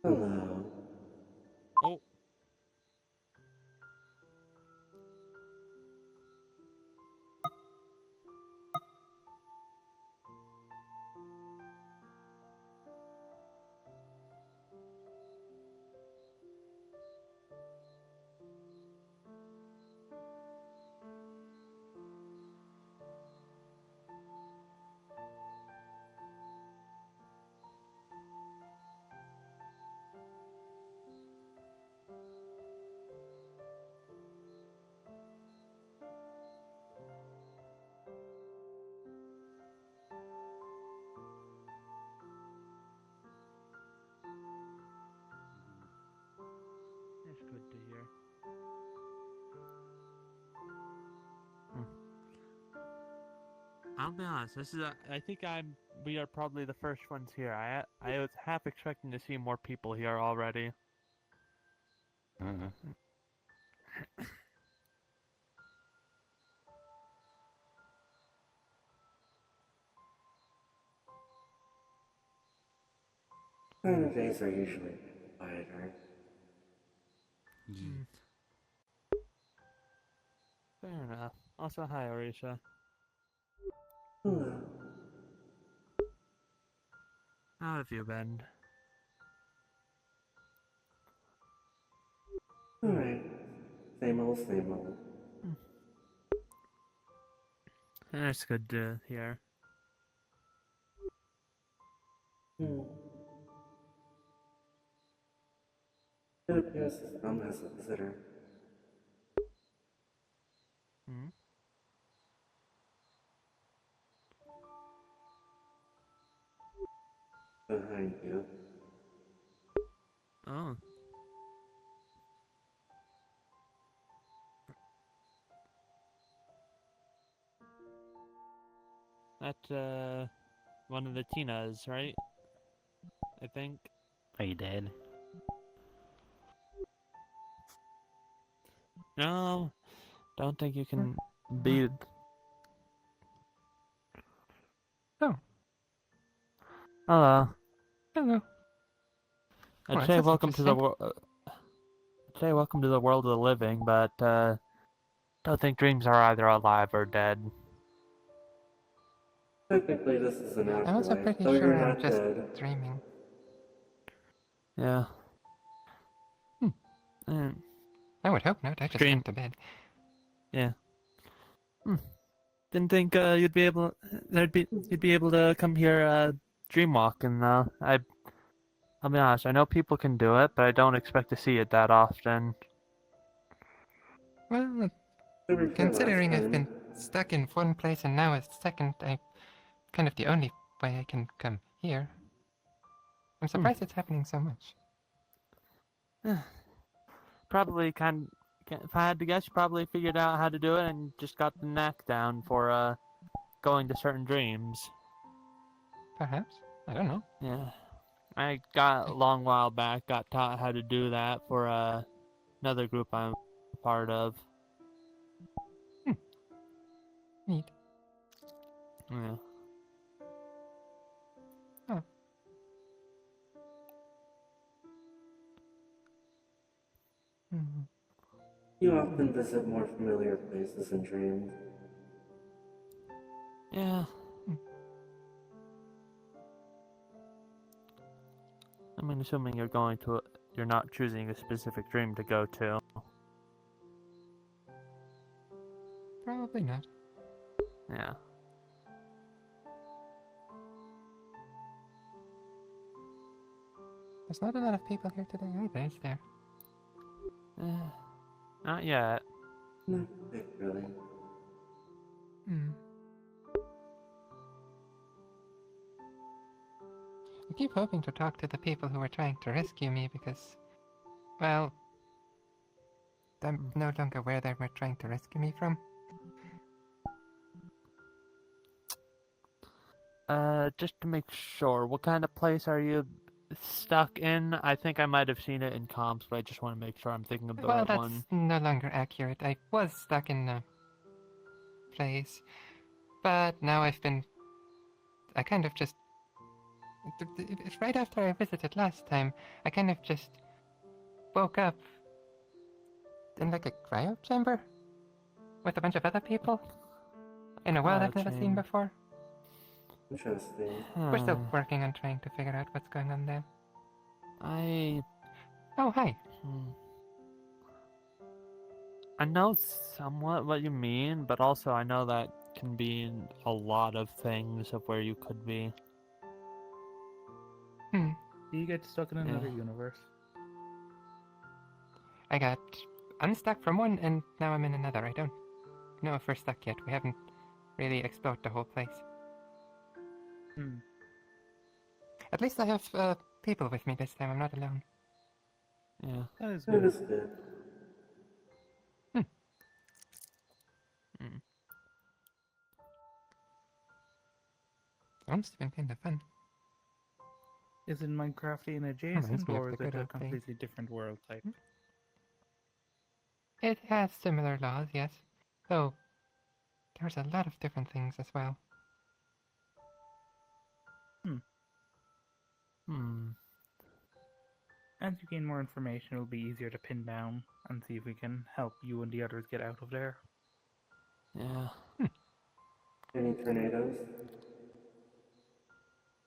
Hello. Oh, that's good to hear. Hmm. I'll be honest. I think we are probably the first ones here. I was half expecting to see more people here already. Mhm. Saturdays are usually quieter. Hmm. Fair enough. Also, hi, Orisa. Hello. How have you been? Alright. Same old, same old. Hmm. That's good to hear. Hmm. It appears his mom has a visitor. Hmm. Behind you. Oh, that's one of the Tinas, right? I think. Are you dead? No, don't think you can beat. Oh, Hello. hello. I'd Well, say that's welcome to the interesting. world. Say welcome to the world of the living, but don't think dreams are either alive or dead. Technically, this is an I'm also afterlife, pretty though sure you're I'm not just dead. dreaming. Hmm. Mm. I would hope not. I just Dream. went to bed. Yeah. Hmm. Didn't think you'd be able to come here dream walking though. I'll be honest. I know people can do it, but I don't expect to see it that often. Well, To be fair, last considering I've time. been stuck in one place and now a second, I kind of the only way I can come here. I'm Hmm. surprised it's happening so much. Probably if I had to guess, you probably figured out how to do it and just got the knack down for going to certain dreams. Perhaps. I don't know. Yeah. I got a long while back, got taught how to do that for another group I'm a part of. Hmm. Neat. Yeah. Oh. Hmm. You often visit more familiar places in dreams. Yeah. Hmm. I mean, assuming you're not choosing a specific dream to go to. Probably not. Yeah. There's not a lot of people here today either, is there? Not yet. Not particularly. Hmm. I keep hoping to talk to the people who are trying to rescue me because, well, I'm no longer where they were trying to rescue me from. Just to make sure, what kind of place are you stuck in? I think I might have seen it in comps, but I just want to make sure I'm thinking of the Well, right that's one. no longer accurate. I was stuck in a place, but now I kind of just It's right after I visited last time. I kind of just woke up in like a cryo chamber with a bunch of other people in a world I've never seen before. Interesting. We're still working on trying to figure out what's going on there. I Oh, hi. I know somewhat what you mean, but also I know that can be a lot of things of where you could be. You get stuck in another Yeah. universe. I got unstuck from one and now I'm in another. I don't know if we're stuck yet. We haven't really explored the whole place. At least I have people with me this time. I'm not alone. Yeah. That is That good. is good. Mm. Sounds been kind of fun. Is it Minecraftian Reminds adjacent, me of or the is it good a old days. completely different world type? It has similar laws, yes. Though, there's a lot of different things as well. As you gain more information, it'll be easier to pin down and see if we can help you and the others get out of there. Yeah. Any tornadoes?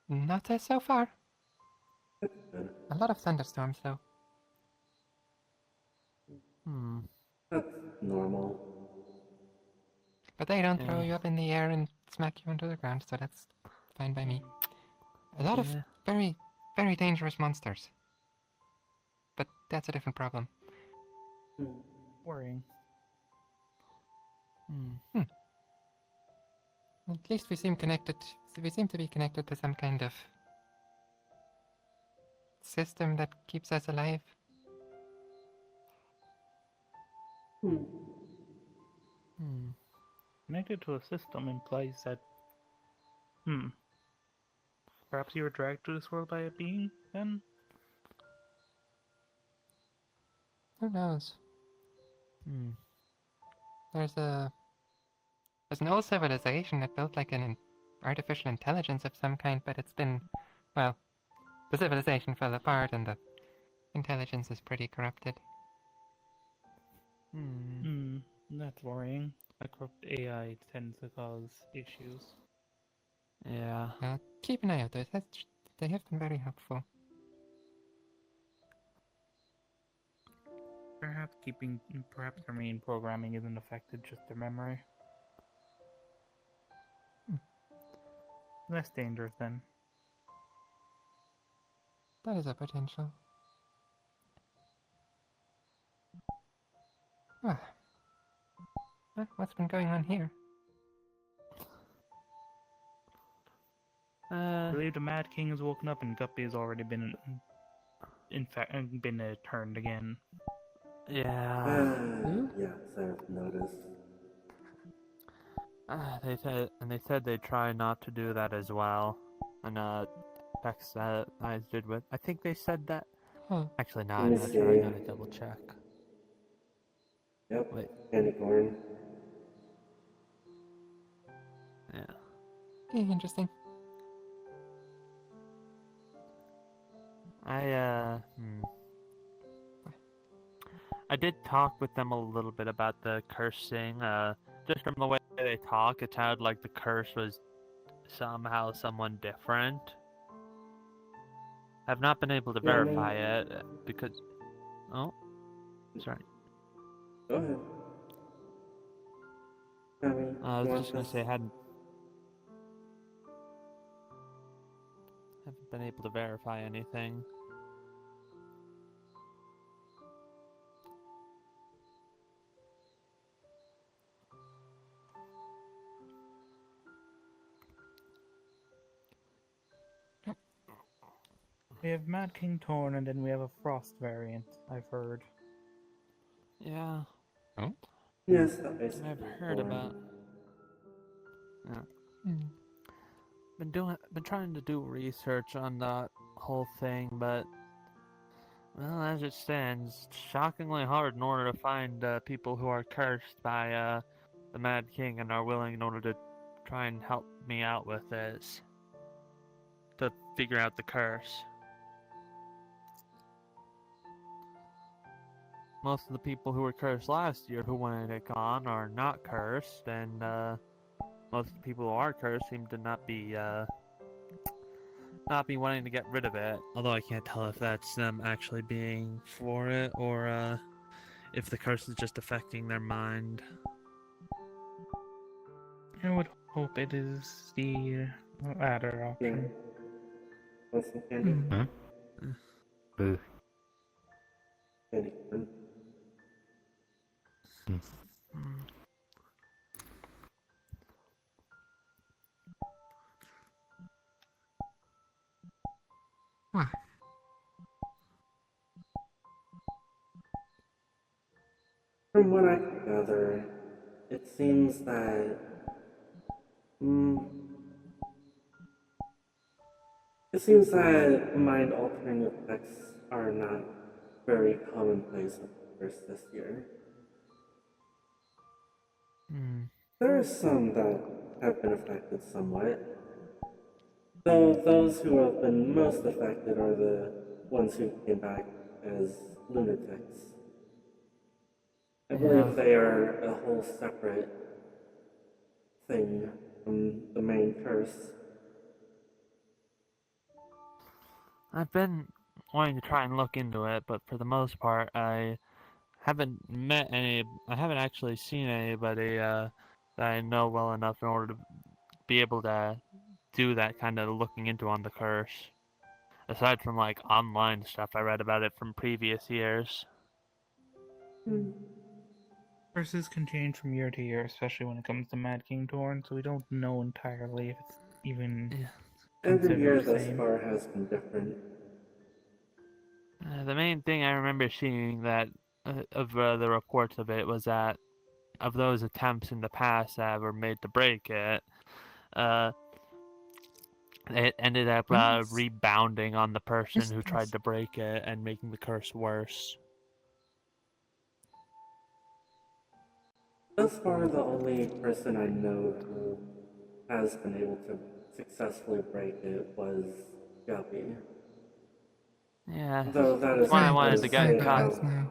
Not as so far. That's good. A lot of thunderstorms, though. That's normal. But they don't throw Yeah. you up in the air and smack you into the ground, so that's fine by me. A lot of Yeah. very, very dangerous monsters. But that's a different problem. Worrying. At least we seem connected. We seem to be connected to some kind of system that keeps us alive. Connected to a system implies that... Perhaps you were dragged to this world by a being, then? Who knows? There's an old civilization that built like an artificial intelligence of some kind, but it's been, well, the civilization fell apart and the intelligence is pretty corrupted. That's worrying. A corrupt AI tends to cause issues. Yeah. Keep an eye out. They have been very helpful. Perhaps their main programming isn't affected, just their memory. Less dangerous then. That is a potential. What's been going on here? I believe the Mad King has woken up and Guppy has already been, turned again. Yeah. Yes, I've noticed. They said they try not to do that as well. And text that I did with. I think they said that. Huh. Actually, no, Let I'm me not sure. I see. gotta double check. Yep. Wait. Candy corn. Yeah. Interesting. I did talk with them a little bit about the cursing. Just from the way they talk, it sounded like the curse was somehow someone different. I've not been able to Yeah, I verify mean- it because. Oh, sorry. Go ahead. I mean, I you was want just gonna this? say I haven't been able to verify anything. We have Mad King Torn, and then we have a Frost variant, I've heard. Yeah, Oh? Yes, I've heard about. Yeah. Been trying to do research on that whole thing, but well, as it stands, it's shockingly hard in order to find people who are cursed by the Mad King and are willing in order to try and help me out with this. to figure out the curse. Most of the people who were cursed last year who wanted it gone are not cursed, and most of the people who are cursed seem to not be wanting to get rid of it. Although I can't tell if that's them actually being for it or if the curse is just affecting their mind. I would hope it is the latter Yeah. option. Want some candy? Huh? Boo. Candy corn. Hmm. What? From what I can gather, it seems that mind-altering effects are not very commonplace with curse this year. Hmm. There are some that have been affected somewhat, though those who have been most affected are the ones who came back as lunatics. I Yeah. believe they are a whole separate thing from the main curse. I've been wanting to try and look into it, but for the most part, I haven't actually seen anybody that I know well enough in order to be able to do that kind of looking into on the curse. Aside from like online stuff, I read about it from previous years. Curses can change from year to year, especially when it comes to Mad King Torn, so we don't know entirely if it's even Yeah. Every year considered the thus same. far has been different. The main thing I remember seeing that of the reports of it was that of those attempts in the past that were made to break it, uh, it ended up rebounding on the person who tried to break it and making the curse worse. Thus far, the only person I know who has been able to successfully break it was Guppy. Yeah, Though that that's is why I because wanted to get in they contact. have,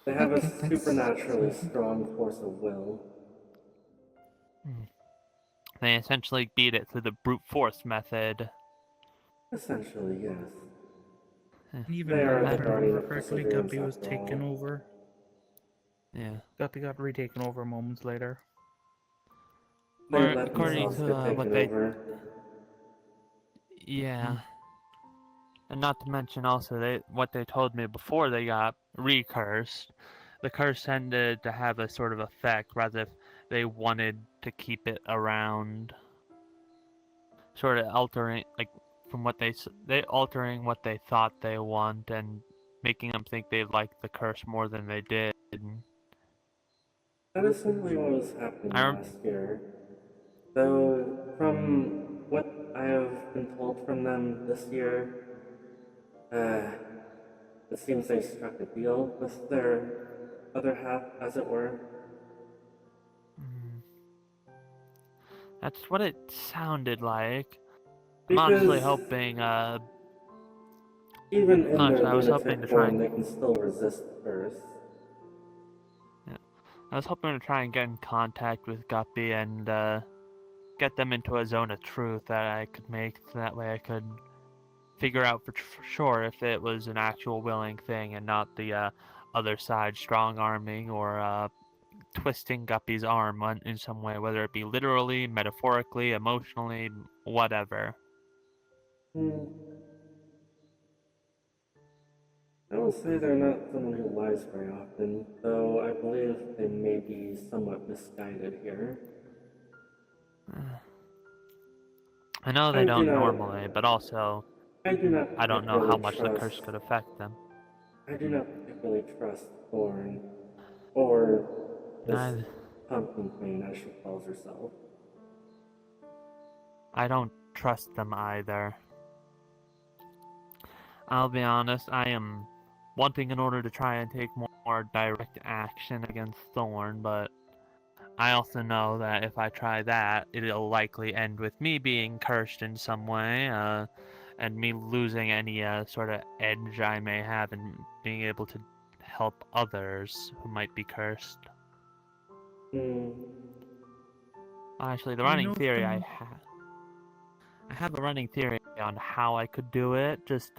they have a Okay, supernaturally strong force of will. They essentially beat it through the brute force method. Essentially, yes. Even They then, are if the I guardian remember of correctly, perseverance Guppy was after taken all. over. Yeah. Guppy got retaken over moments later. They Or let according themselves get to what taken they, over. yeah. And not to mention also what they told me before they got recursed. The curse tended to have a sort of effect, rather if they wanted to keep it around, sort of altering, like from what they altering what they thought they want and making them think they liked the curse more than they did. That is simply what was happening I last year. Though, from what I have been told from them this year, it seems they struck a deal with their other half, as it were. That's what it sounded like. I'm honestly Because hoping, even in their honestly, I was hoping lunatic to try form, and, they can still resist the curse. yeah, I was hoping to try and get in contact with Guppy and get them into a zone of truth that I could make, so that way I could figure out for sure if it was an actual willing thing and not the other side strong arming or twisting Guppy's arm in some way, whether it be literally, metaphorically, emotionally, whatever. I will say they're not someone who lies very often, though I believe they may be somewhat misguided here. I know I they do don't not, normally, but also I do not I don't know how particularly much the curse could affect them. I do not particularly trust Thorn, or this Neither. pumpkin queen as she calls herself. I don't trust them either. I'll be honest, I am wanting in order to try and take more direct action against Thorn, but I also know that if I try that, it'll likely end with me being cursed in some way, and me losing any sort of edge I may have in being able to help others who might be cursed. Hmm. Actually, the You running know theory some. I have a running theory on how I could do it. Just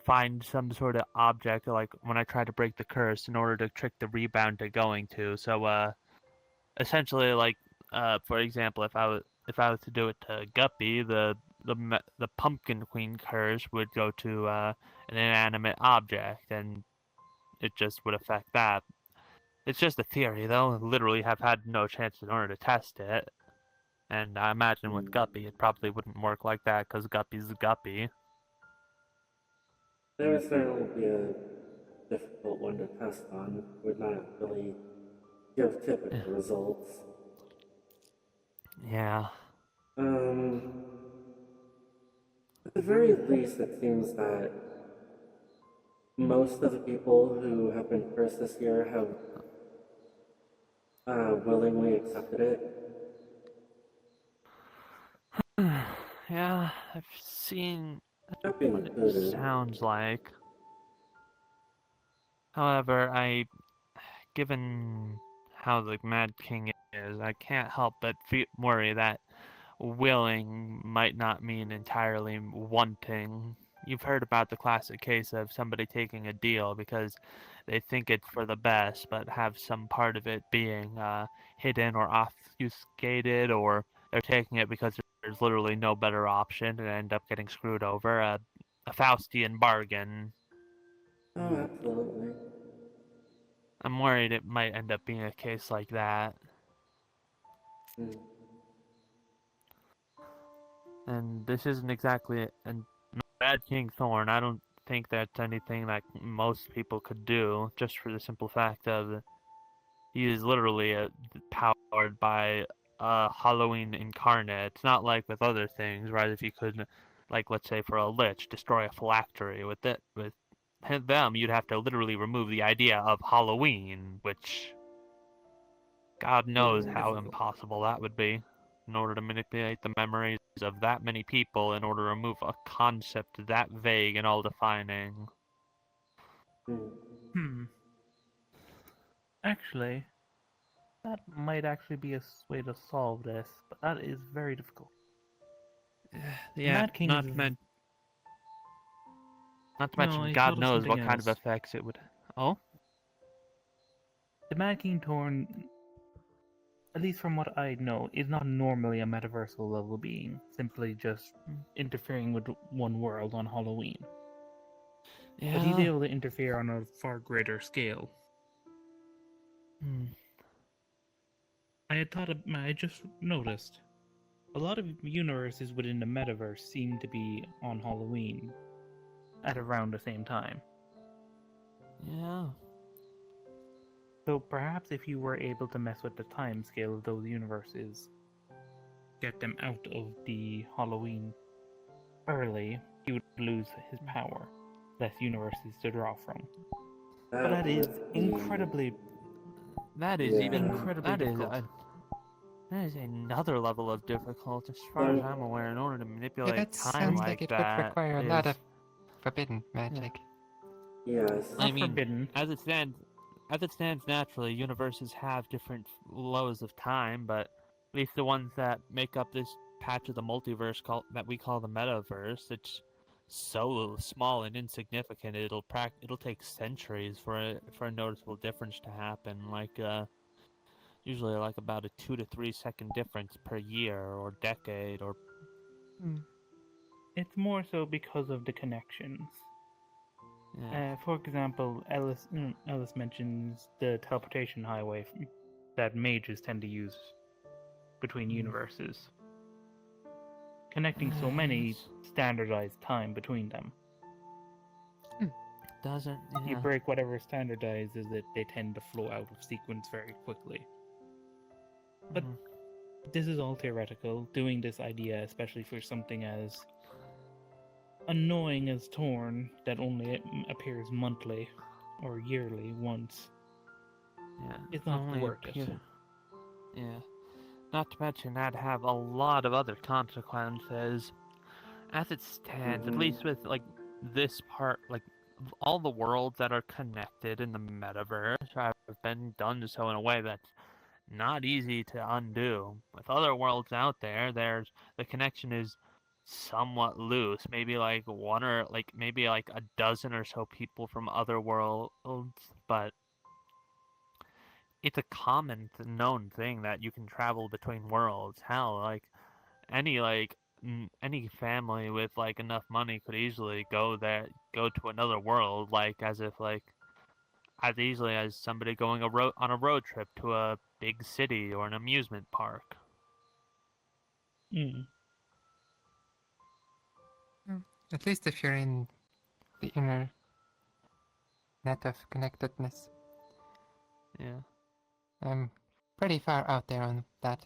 find some sort of object, like when I try to break the curse, in order to trick the rebound to going to. So, essentially, like, for example, if I was to do it to Guppy, the Pumpkin Queen curse would go to an inanimate object, and it just would affect that. It's just a theory, though. I literally have had no chance in order to test it. And I imagine with Guppy, it probably wouldn't work like that, because Guppy's Guppy. That would certainly be a difficult one to test on. Would not really give typical results. Yeah. Um, at the very least, it seems that most of the people who have been cursed this year have willingly accepted it. Yeah, I've seen Not what it included. sounds like. However, given how the Mad King is, I can't help but worry that willing might not mean entirely wanting. You've heard about the classic case of somebody taking a deal because they think it's for the best, but have some part of it being hidden or obfuscated, or they're taking it because there's literally no better option and end up getting screwed over. A Faustian bargain. Oh, absolutely. I'm worried it might end up being a case like that. Hmm. And this isn't exactly a Mad King Thorn. I don't think that's anything that most people could do, just for the simple fact of he is literally powered by a Halloween incarnate. It's not like with other things, right? If you could, like, let's say for a lich, destroy a phylactery with them, you'd have to literally remove the idea of Halloween, which God knows Hmm. how Difficult. impossible that would be, in order to manipulate the memories of that many people in order to remove a concept that vague and all-defining. Hmm. Hmm. Actually, that might actually be a way to solve this, but that is very difficult. The Yeah, Mad King is. not to No, mention I God thought of knows something what kind of else. effects it would. Oh, The Mad King Torn, at least from what I know, is not normally a metaversal level being, simply just interfering with one world on Halloween. But he's yeah. able to interfere on a far greater scale. Hmm. I just noticed a lot of universes within the metaverse seem to be on Halloween at around the same time. Yeah. So perhaps if you were able to mess with the time scale of those universes, get them out of the Halloween early, he would lose his power. Less universes to draw from. But That that is would be. incredibly, That is Yeah. even. incredibly That is difficult. that is another level of difficulty. As far as So, I'm aware, in order to Yeah, manipulate that time sounds like like it would that require a lot is. of forbidden magic. yes. I Not mean, forbidden. as it stands naturally, universes have different lows of time, but at least the ones that make up this patch of the multiverse that we call the metaverse, it's so small and insignificant. It'll take centuries for a noticeable difference to happen. Usually like about a 2 to 3 second difference per year or decade or. It's more so because of the connections. Yeah. For example, Ellis mentions the teleportation highway that mages tend to use between universes, connecting so many Yes. standardized time between them. Doesn't. You Yeah. break whatever standardizes it, they tend to flow out of sequence very quickly. But Mhm. this is all theoretical. Doing this idea, especially for something as annoying as Torn, that only appears monthly or yearly once, Yeah. it's not Only worth it. appear. Yeah. Not to mention that'd have a lot of other consequences. As it stands, at least with like this part, like all the worlds that are connected in the metaverse have been done so in a way that's not easy to undo. With other worlds out there, there's the connection is somewhat loose. Maybe like one or like maybe like a dozen or so people from other worlds, but it's a common known thing that you can travel between worlds. Hell, like any family with like enough money could easily go to another world, like as if like as easily as somebody going on a road trip to a big city or an amusement park. Mm. Hmm. At least if you're in the inner net of connectedness. Yeah. I'm pretty far out there on that,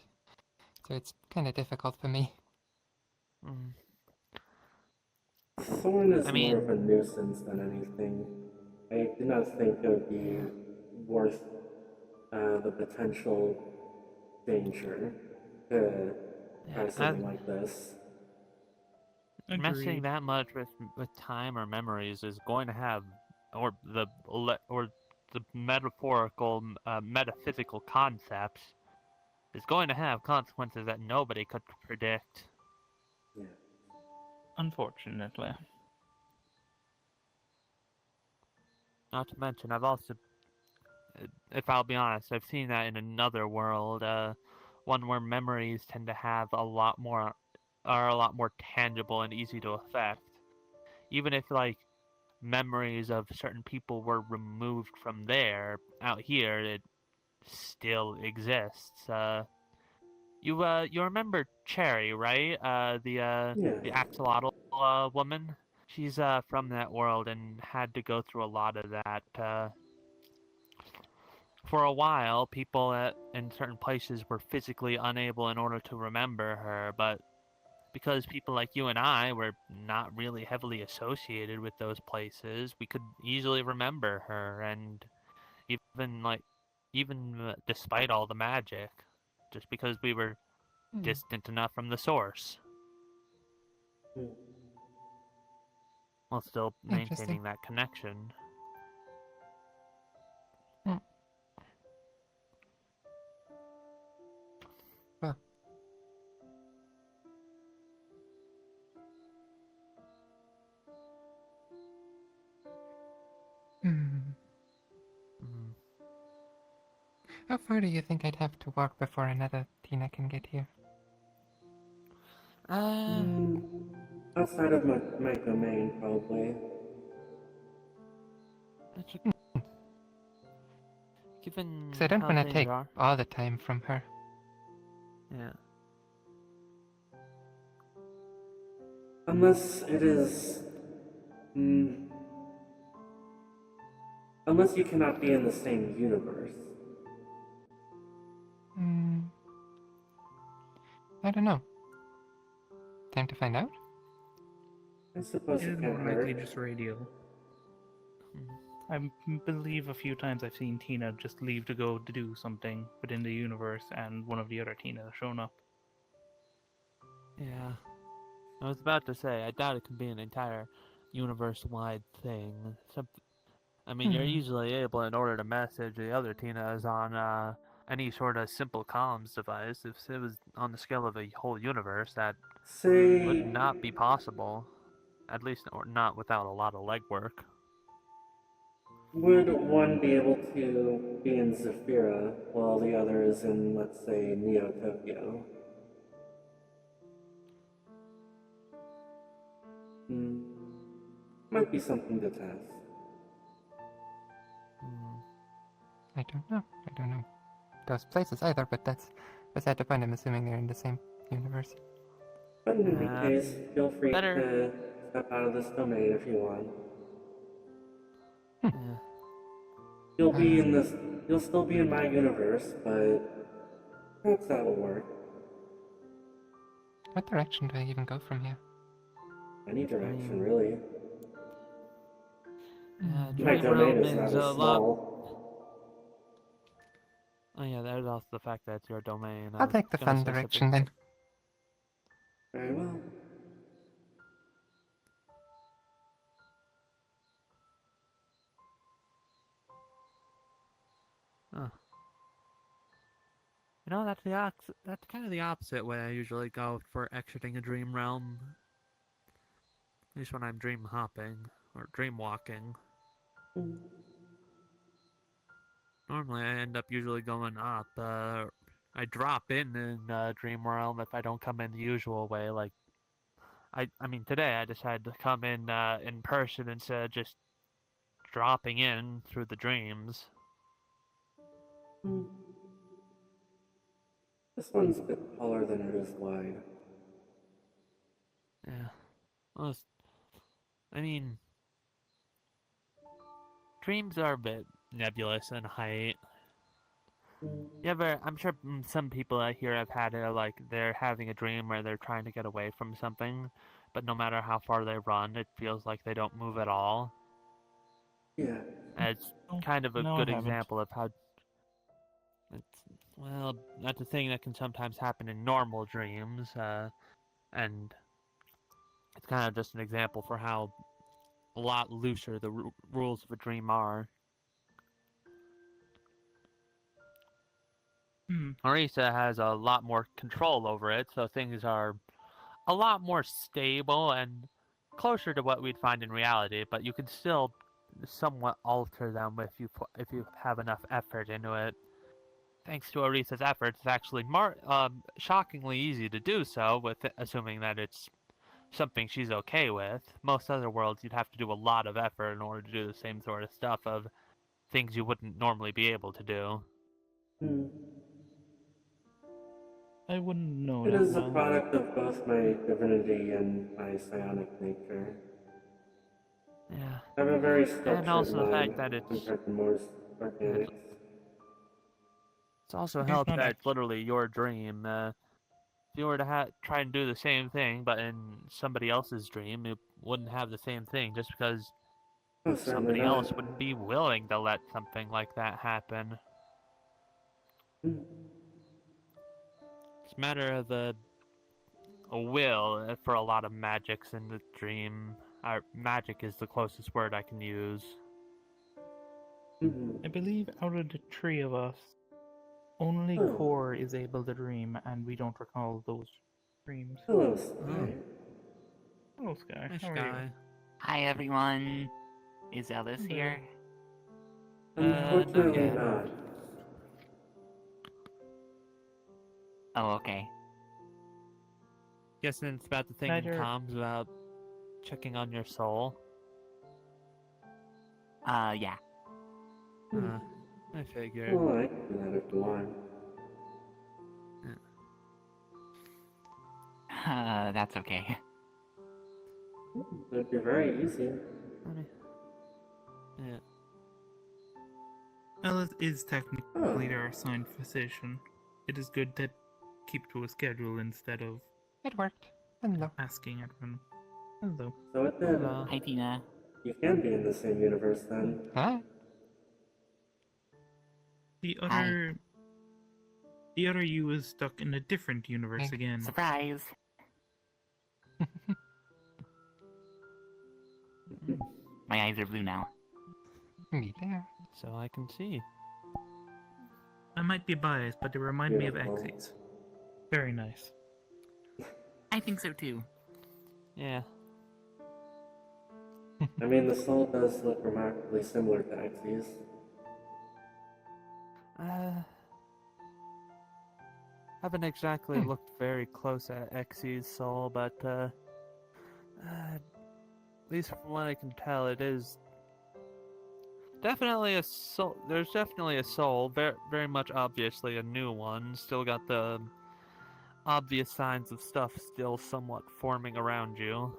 so it's kind of difficult for me. Mm. Thorn is I more mean, of a nuisance than anything. I do not think it would be worth the potential danger to try yeah, something like this. messing Agreed. that much with time or memories is going to have, or the metaphorical, metaphysical concepts is going to have consequences that nobody could predict. Yeah. Unfortunately. Not to mention, I've also, if I'll be honest, I've seen that in another world, one where memories tend to have are a lot more tangible and easy to affect. Even if like memories of certain people were removed from there, out here it still exists. You remember Cherry, right? Yeah. The axolotl woman. She's from that world and had to go through a lot of that. For a while, people in certain places were physically unable in order to remember her, but because people like you and I were not really heavily associated with those places, we could easily remember her, and even like even despite all the magic, just because we were Hmm. distant enough from the source, Hmm. while still Interesting. maintaining that connection. Hmm. Well, hmm. Mm. How far do you think I'd have to walk before another Tina can get here? Uh, Mm, outside of my domain, probably. that's Because I given don't how want to things take are. all the time from her. Yeah. Unless it is. Mm, unless you cannot be in the same universe. Hmm. I don't know. Time to find out? I suppose It it is can't more likely hurt. just radio. Mm. Believe a few times I've seen Tina just leave to go to do something within the universe, and one of the other Tina has shown up. Yeah. I was about to say, I doubt it can be an entire universe-wide thing. I mean, you're Hmm. usually able, in order to message the other Tinas on any sort of simple comms device. If it was on the scale of a whole universe, that would Say, not be possible. At least, or not without a lot of legwork. would one be able to be in Zephyra while the other is in, let's say, Neo Tokyo? Hmm. Might be something to test. Hmm. I don't know. I don't know those places either, but that's beside the point. I'm assuming they're in the same universe. But in any case, feel free Better. to step out of this domain if you want. Yeah. You'll be in Um, this. You'll still be in my universe, but perhaps that will work. what direction do I even go from here? Any I direction, mean, really. Hmm. My Dream domain Realm is is rather a lot. small. Oh yeah, there's also the fact that it's your domain. I I'll was take the gonna fun say direction something. then. Very well. Huh. You know, that's kind of the opposite way I usually go for exiting a dream realm. At least when I'm dream hopping or dream walking. Mm. Normally, I end up usually going up. I drop in dream realm if I don't come in the usual way. Like I mean, today I decided to come in person instead of just dropping in through the dreams. Mm. This one's a bit taller than it is wide. Yeah. Well, I mean, dreams are a bit nebulous in height. Mm. You ever? I'm sure some people out here have had it like they're having a dream where they're trying to get away from something, but no matter how far they run, it feels like they don't move at all. Yeah. It's Oh, kind of a no, I good haven't. example of how it's, well, that's a thing that can sometimes happen in normal dreams, and it's kind of just an example for how a lot looser the rules of a dream are. Hmm. Orisa has a lot more control over it, so things are a lot more stable and closer to what we'd find in reality, but you can still somewhat alter them if you have enough effort into it. Thanks to Orisa's efforts, it's actually shockingly easy to do so, with assuming that it's something she's okay with. Most other worlds, you'd have to do a lot of effort in order to do the same sort of stuff of things you wouldn't normally be able to do. Mm. I wouldn't know It that is a well. product of both my divinity and my psionic nature. Yeah, I have a very and structured also the mind fact that it's compared to most it's, organics. it's also He's helped not that it's actually. literally your dream. If you were to try and do the same thing, but in somebody else's dream, you wouldn't have the same thing just because Oh, certainly somebody not. else wouldn't be willing to let something like that happen. Mm. It's a matter of a will for a lot of magics in the dream. Magic is the closest word I can use. Mhm. I believe out of the three of us, only Oh, Core is able to dream, and we don't recall those dreams. hello, Oh, Sky. Hello, Sky. nice How are you? guy. Hi everyone. Is Ellis Hello. here? Not Unfortunately yet. not. Oh, okay. Guessing it's about the thing in Neither. comms about checking on your soul. Yeah. Uh, I figured. Well, I can do that if you want. That's okay. It'd be very easy. Let me- Yeah. Ellis is Oh, technically our assigned physician. It is good to keep to a schedule instead of It worked. Hello. asking everyone. Hello. so it did. Hello. Hi, Tina. You can be in the same universe then. Huh? The Hi. other. The other you is stuck in a different universe Hey, again. Surprise. My eyes are blue now. Me there. So I can see. I might be biased, but they remind me of Beautiful. Exes. Very nice. I think so too. Yeah. I mean, the soul does look remarkably similar to Xyz. Haven't exactly looked very close at Xy's soul, but at least from what I can tell, it is definitely a soul. There's definitely a soul. Very, very much obviously a new one. Still got the obvious signs of stuff still somewhat forming around you.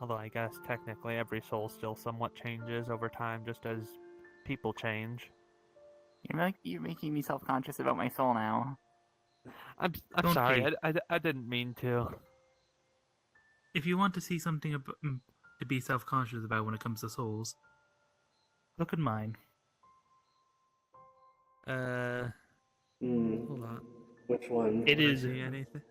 Although I guess technically every soul still somewhat changes over time, just as people change. You're making me self-conscious about my soul now. I'm Don't sorry. be. I didn't mean to. If you want to see something to be self-conscious about when it comes to souls, look at mine. Hmm. Hold on. Which one? It is. See anything?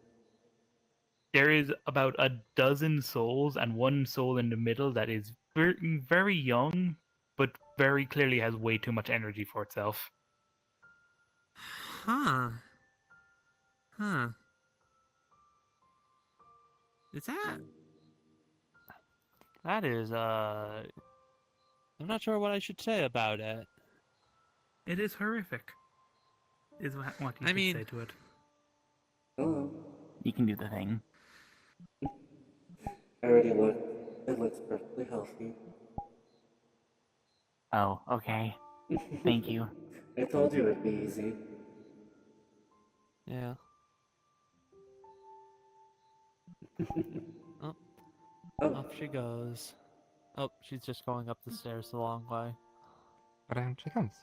There is about a dozen souls and one soul in the middle that is very, very young, but very clearly has way too much energy for itself. Huh. Huh. Is that? That is, I'm not sure what I should say about it. It is horrific, is what you I could mean- say to it. Oh, You can do the thing. I already looked. It looks perfectly healthy. Oh, okay. Thank you. I told you it'd be easy. Yeah. Oh, Oh, up she goes. Oh, she's just going up the stairs the long way. Around she comes.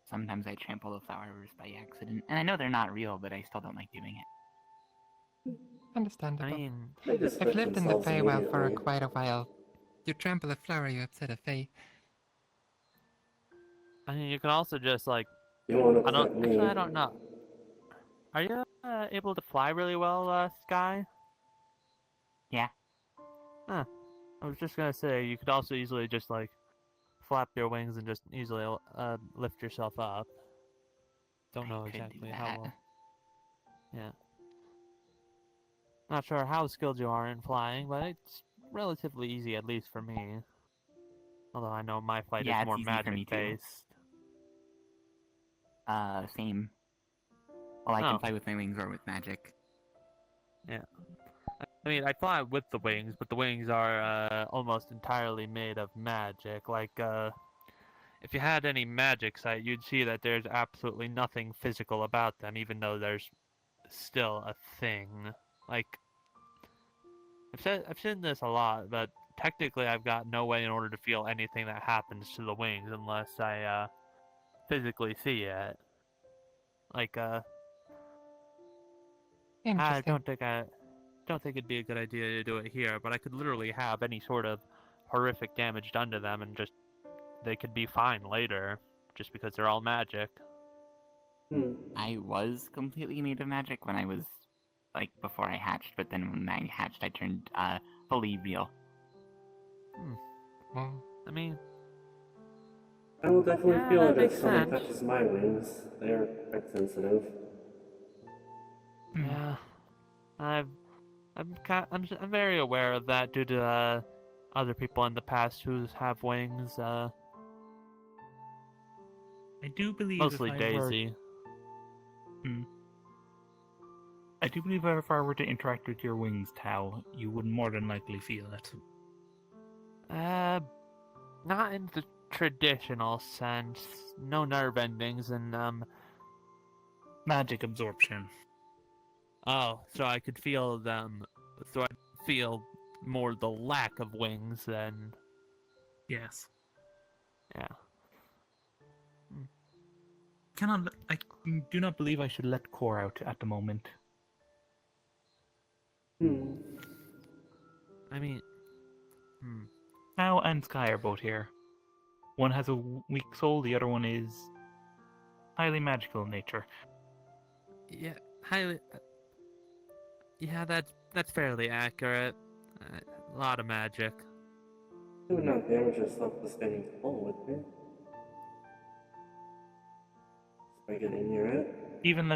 Sometimes I trample the flowers by accident, and I know they're not real, but I still don't like doing it. Understandable. I mean, they just I've hurt lived in the themselves Feywild for immediately. quite a while. You trample a flower, you upset a Fey. you can also just like, You won't I don't, upset me. actually I don't know. Are you able to fly really well, Sky? Yeah. Huh. I was just gonna say, you could also easily just like flap your wings and just easily lift yourself up. Don't know I could do exactly how that. well. Yeah. Not sure how skilled you are in flying, but it's relatively easy, at least for me. Although I know my flight Yeah, is it's more easy for me magic too. based. Same. Well, I Oh. can fly with my wings or with magic. I mean, I fly with the wings, but the wings are almost entirely made of magic. Like, if you had any magic sight, you'd see that there's absolutely nothing physical about them, even though there's still a thing. Like, I've seen this a lot, but technically I've got no way in order to feel anything that happens to the wings unless I physically see it. Like, I Interesting. don't think it'd be a good idea to do it here, but I could literally have any sort of horrific damage done to them and just they could be fine later, just because they're all magic. Hmm. I was completely made of magic when I was, like, before I hatched, but then when I hatched, I turned, fully real. Well, I mean, I will definitely yeah, feel that it if makes someone sense. touches my wings. They are quite sensitive. Yeah, I'm very aware of that due to other people in the past who have wings. I do believe Mostly if I were, Daisy. I do believe if I were to interact with your wings, Tao, you would more than likely feel it. Not in the traditional sense. No nerve endings, and Magic absorption. oh, so I could feel them. So I'd feel more the lack of wings than Yes. yeah. I do not believe I should let Core out at the moment. Hmm. I mean, Tao and Sky are both here. One has a weak soul, the other one is highly magical in nature. yeah, highly. Yeah, that's fairly accurate. A lot of magic. You would not damage yourself with standing tall, would you? Just by getting near it? Even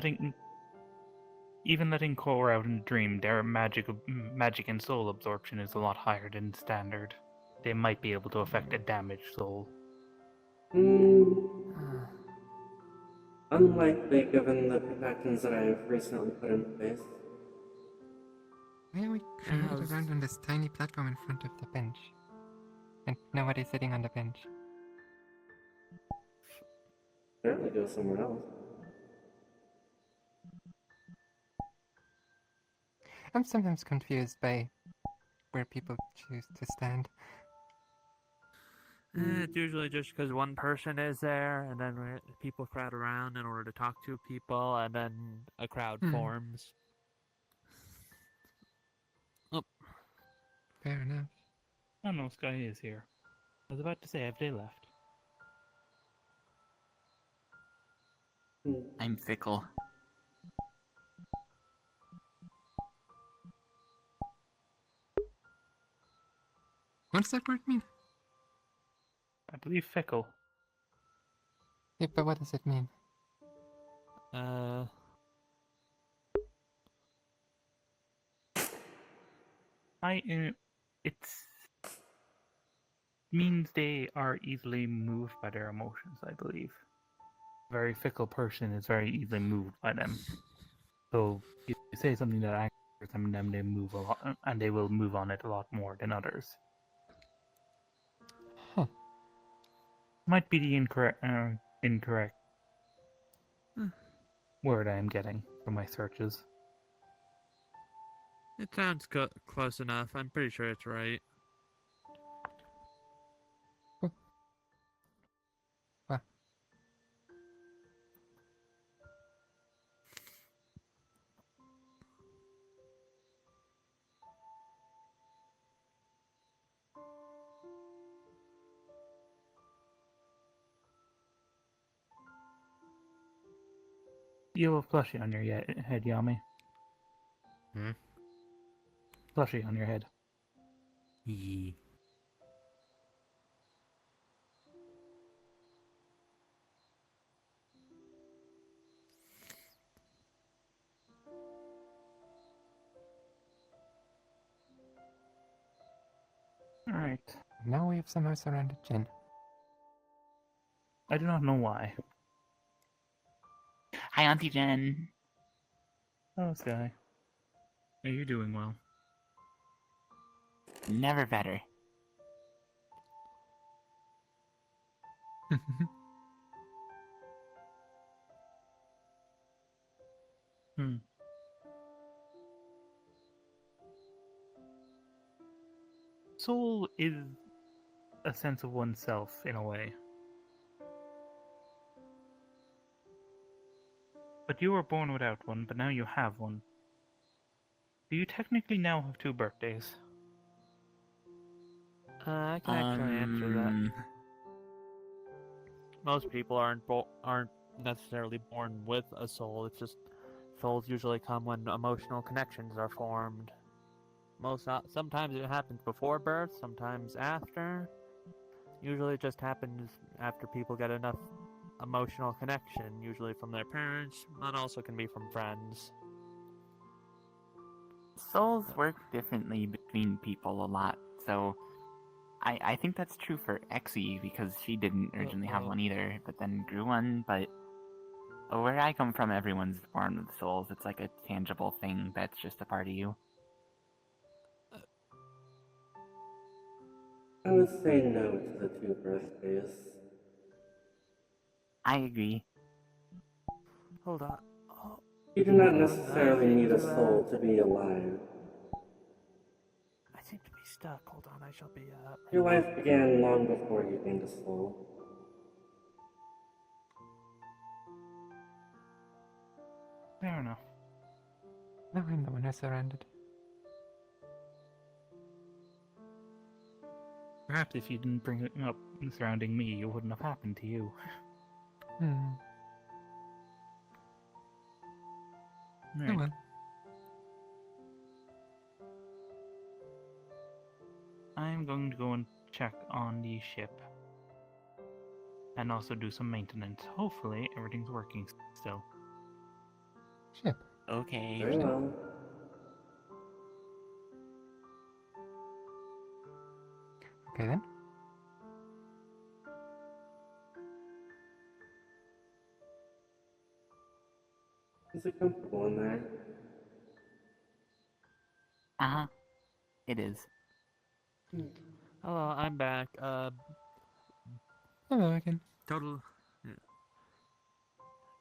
letting Core out in the dream, their magic and soul absorption is a lot higher than standard. They might be able to affect a damaged soul. Hmm. Unlikely given the protections that I have recently put in place. why are we crawling How's- around on this tiny platform in front of the bench? And nobody's sitting on the bench. Apparently go somewhere else. I'm sometimes confused by where people choose to stand. It's usually just because one person is there, and then people crowd around in order to talk to people, and then a crowd forms. Oh, Fair enough. Oh no, Sky is here. I was about to say, have they left? Hmm. I'm fickle. What does that word mean? I believe fickle. Yeah, but what does it mean? Uh, It's means they are easily moved by their emotions, I believe. A very fickle person is very easily moved by them. So you say something that angers them, and then they move a lot, and they will move on it a lot more than others. Huh. Might be the incorrect Hmm. word I am getting from my searches. it sounds close enough. I'm pretty sure it's right. Well, You have a plushie on your head, Yami. Hmm? Plushie on your head. Yee. Alright. now we have somehow surrounded Jin. I do not know why. Hi, Auntie Jen. Oh, Sky. Are you doing well? Never better. Hmm. Soul is a sense of oneself, in a way. But you were born without one, but now you have one. Do you technically now have 2 birthdays? I can actually answer that. Most people aren't necessarily born with a soul. It's just souls usually come when emotional connections are formed. Sometimes it happens before birth, sometimes after. Usually it just happens after people get enough emotional connection, usually from their parents, but also can be from friends. Souls work differently between people a lot, so I think that's true for Exie because she didn't originally have one either, but then grew one. But where I come from, everyone's born with souls. It's like a tangible thing that's just a part of you. I would say no to the 2 birthdays. Uh, I agree. Hold on. Oh, You do not hold on. necessarily need a soul to be alive. I seem to be stuck. Hold on, I shall be Your life began long before you gained a soul. Fair enough. Now I'm the one who's surrounded. Perhaps if you didn't bring it up surrounding me, it wouldn't have happened to you. Hmm. Oh Right. well. I'm going to go and check on the ship. And also do some maintenance. Hopefully, everything's working still. Ship. Okay. Very well. Okay then. Is it comfortable in there? Uh-huh. It is. Hello, I'm back. Hello again. Total. Yeah.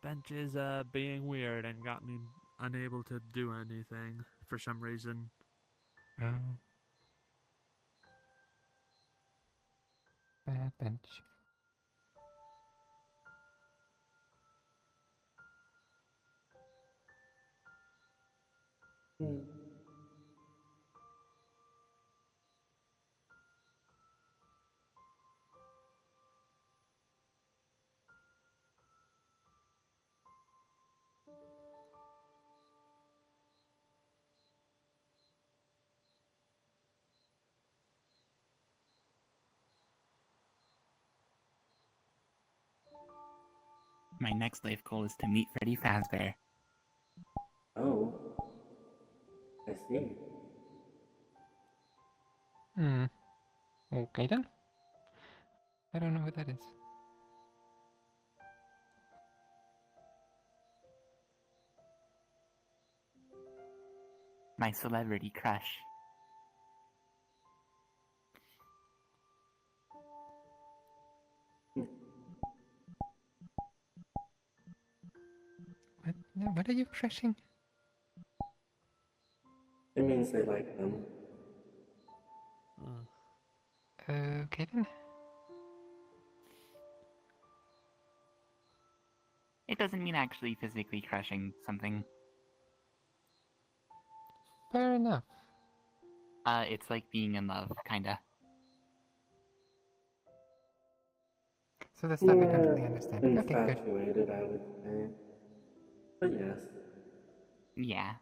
Bench is being weird and got me unable to do anything for some reason. Oh. Bad bench. Hmm. My next life goal is to meet Freddy Fazbear. Oh, I see. Okay then. I don't know who that is. My celebrity crush. What are you crushing? It means they like them. Okay then. It doesn't mean actually physically crushing something. Fair enough. It's like being in love, kinda. So the stuff I don't More really understand. Okay, good. infatuated, I would say. But yes. Yeah.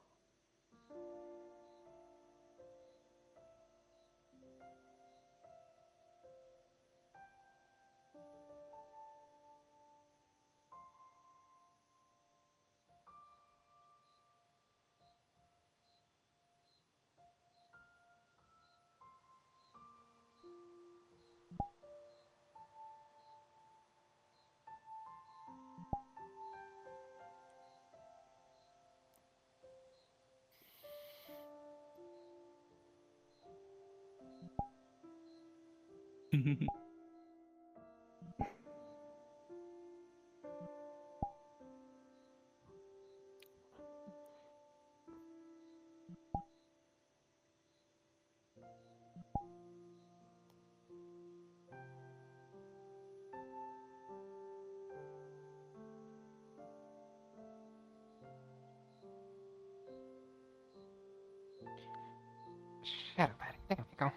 Shadow padding. There we go.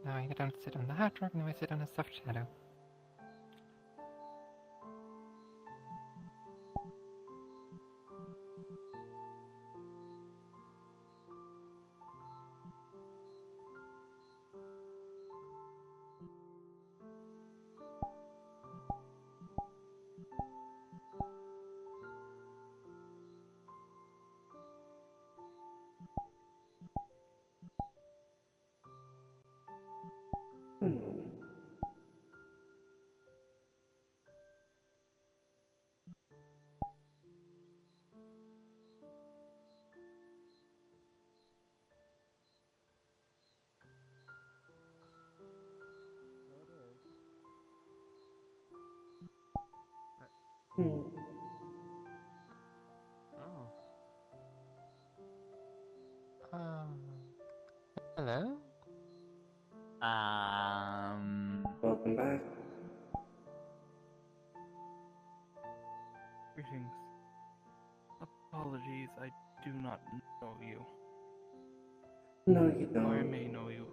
Now I don't sit on the hard rock, now I sit on a soft shadow. Hmm. Hmm. Oh. Hello? Welcome back. Greetings. Apologies, I do not know you. No, you Or I don't. may know you.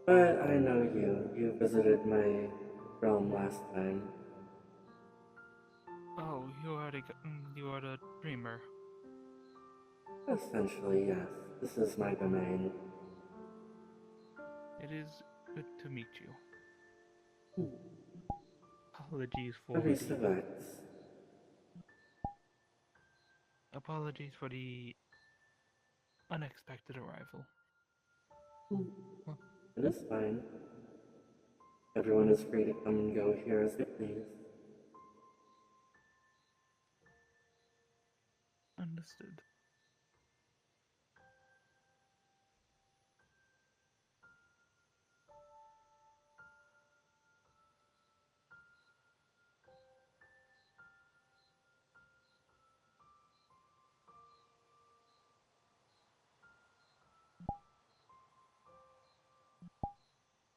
But I know you. You visited my realm last time. Oh, you are the dreamer. Essentially, yes. This is my domain. It is good to meet you. Hmm. Apologies for Orisa the Vex. apologies for the unexpected arrival. Hmm. Well, It is fine. Everyone is free to come and go here as they please. Understood.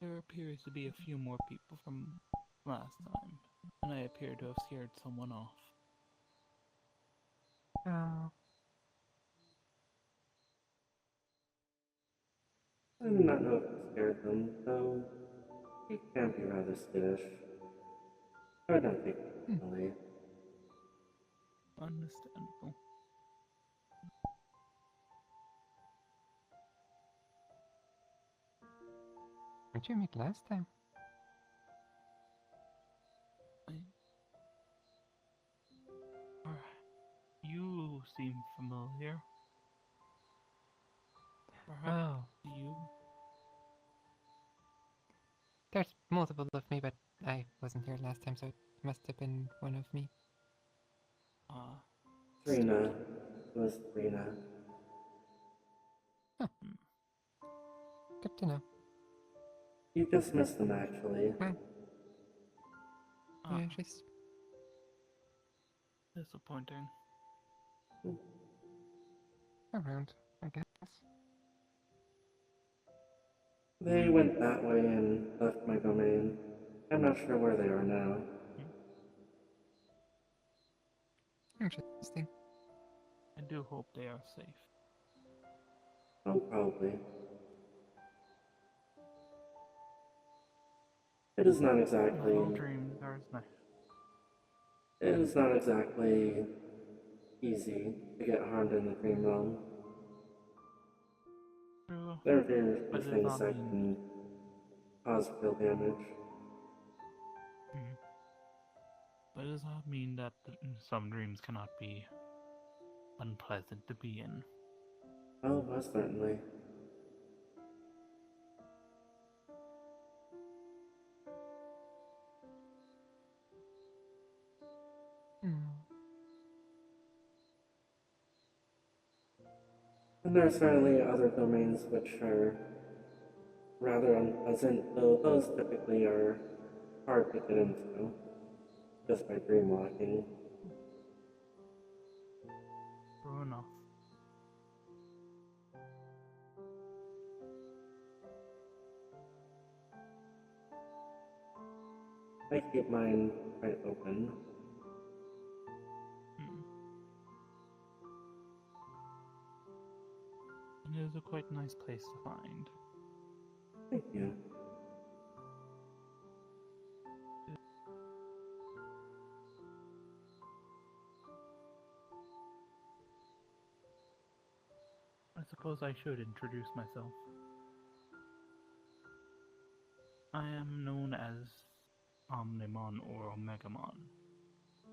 There appears to be a few more people from last time, and I appear to have scared someone off. oh, I do not know if it scared them, though he can be rather skittish. I don't take it personally. Understandable. Where'd you meet last time? You seem familiar. Perhaps Oh, you. there's multiple of me, but I wasn't here last time, so it must have been one of me. Uh, Trina. It was Trina. Good to know. You just missed them, actually. Yeah, she's disappointing. around, I guess. They went that way and left my domain. I'm not sure where they are now. Interesting. I do hope they are safe. Oh, probably. It is not exactly. Not all dreams are as nice. It is not exactly easy to get harmed in the dream realm. True. There are various But it does things not that mean. can cause real damage. But it does not mean that some dreams cannot be unpleasant to be in. Oh, most certainly. And there are certainly other domains which are rather unpleasant, though those typically are hard to get into just by dreamwalking. True enough. I keep mine quite open. And it is a quite nice place to find. Thank you. I suppose I should introduce myself. I am known as Omnimon or Omegamon,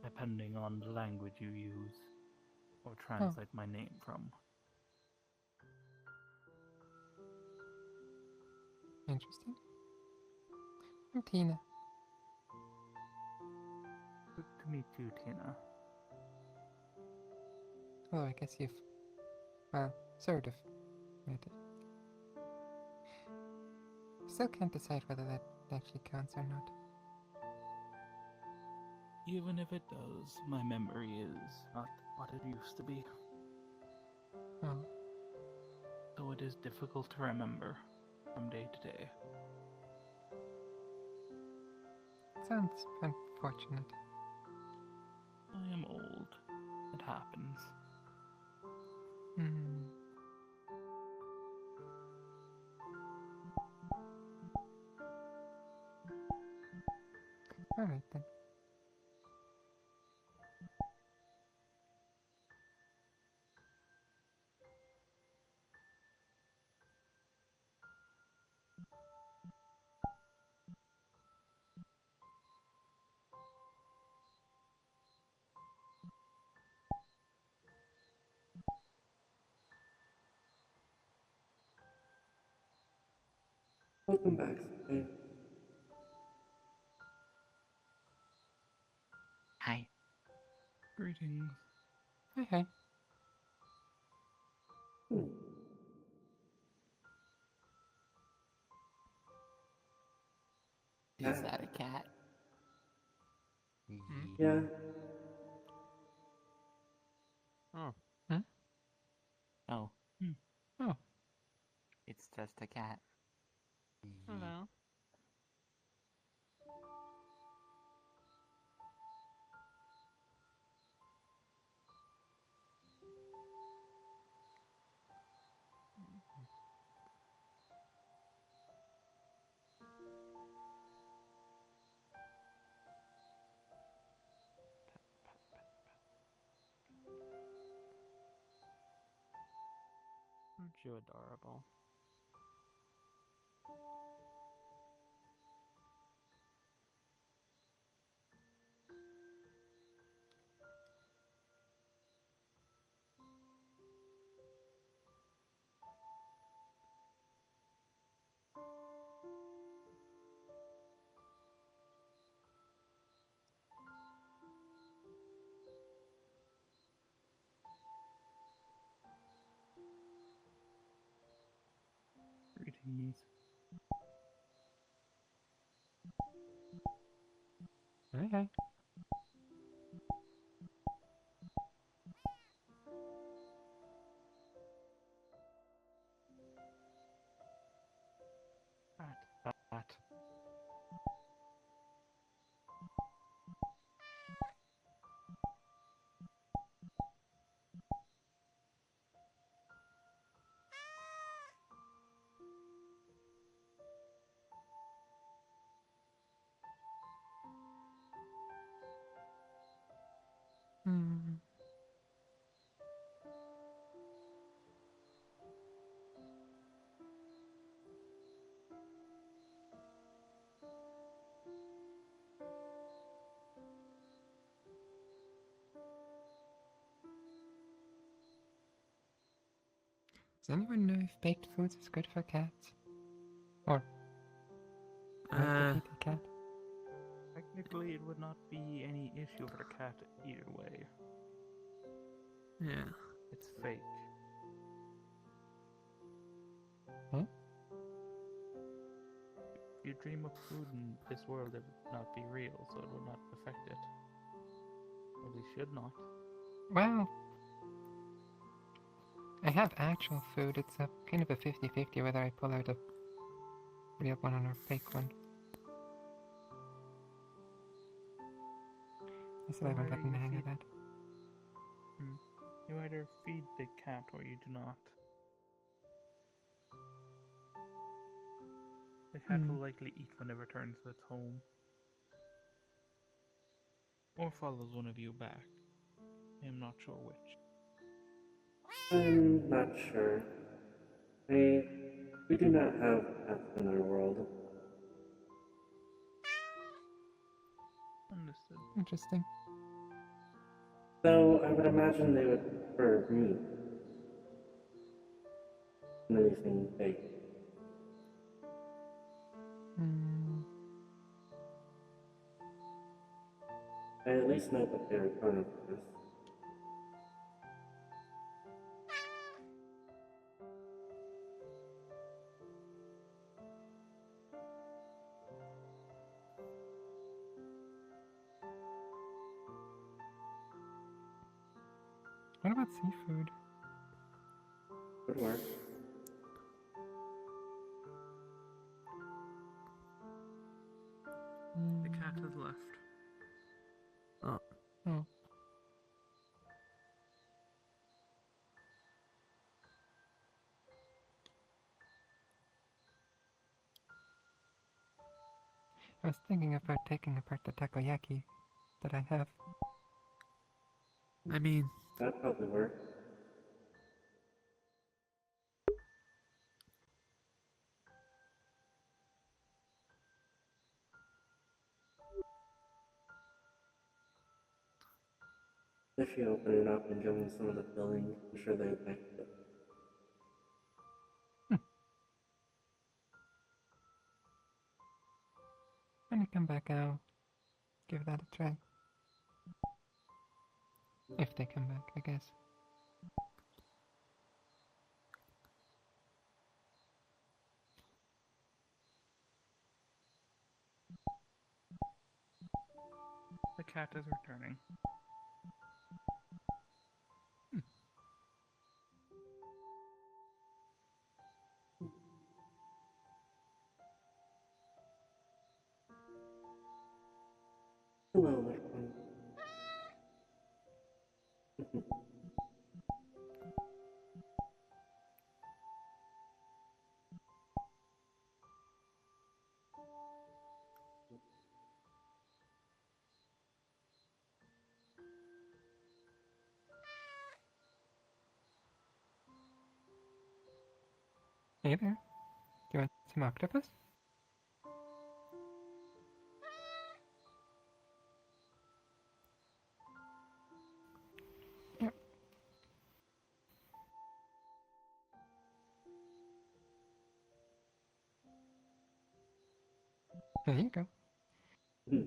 depending on the language you use or translate my name from. Interesting. I'm Tina. Good to meet you, Tina. Oh, I guess you've, well, sort of met it. Still can't decide whether that actually counts or not. Even if it does, my memory is not what it used to be. Oh, So it is difficult to remember from day to day. sounds unfortunate. I am old. It happens. Alright then. Welcome back, Sophie. Hi. Greetings. Hi. Hmm. Is that a cat? Yeah. Oh. Oh, Oh, it's just a cat. Hello. Aren't you adorable? please. Okay. That. Hmm. Does anyone know if baked foods is good for cats? Or like to feed a cat? Technically, it would not be any issue for the cat either way. Yeah. It's fake. Huh? If you dream up food in this world, it would not be real, so it would not affect it. Or at least should not. Well, I have actual food. It's a kind of a 50-50 whether I pull out a real one or a fake one. I still haven't gotten the hang of that. You either feed the cat or you do not. The cat will likely eat when it returns to its home. Or follows one of you back. I am not sure which. I'm not sure. We do not have pets in our world. Understood. Interesting. So I would imagine they would prefer meat than anything baked. Hmm. I at least know that they're carnivores. What about seafood? Would work. The cat has left. Oh. Oh. I was thinking about taking apart the takoyaki that I have. I mean, That'd probably work. If you open it up and give them some of the filling, I'm sure they'd like it. When I come back, I'll give that a try. If they come back, I guess. The cat is returning. Hello, little one. Hey there. Do you want some octopus? Yep. There you go. Hmm.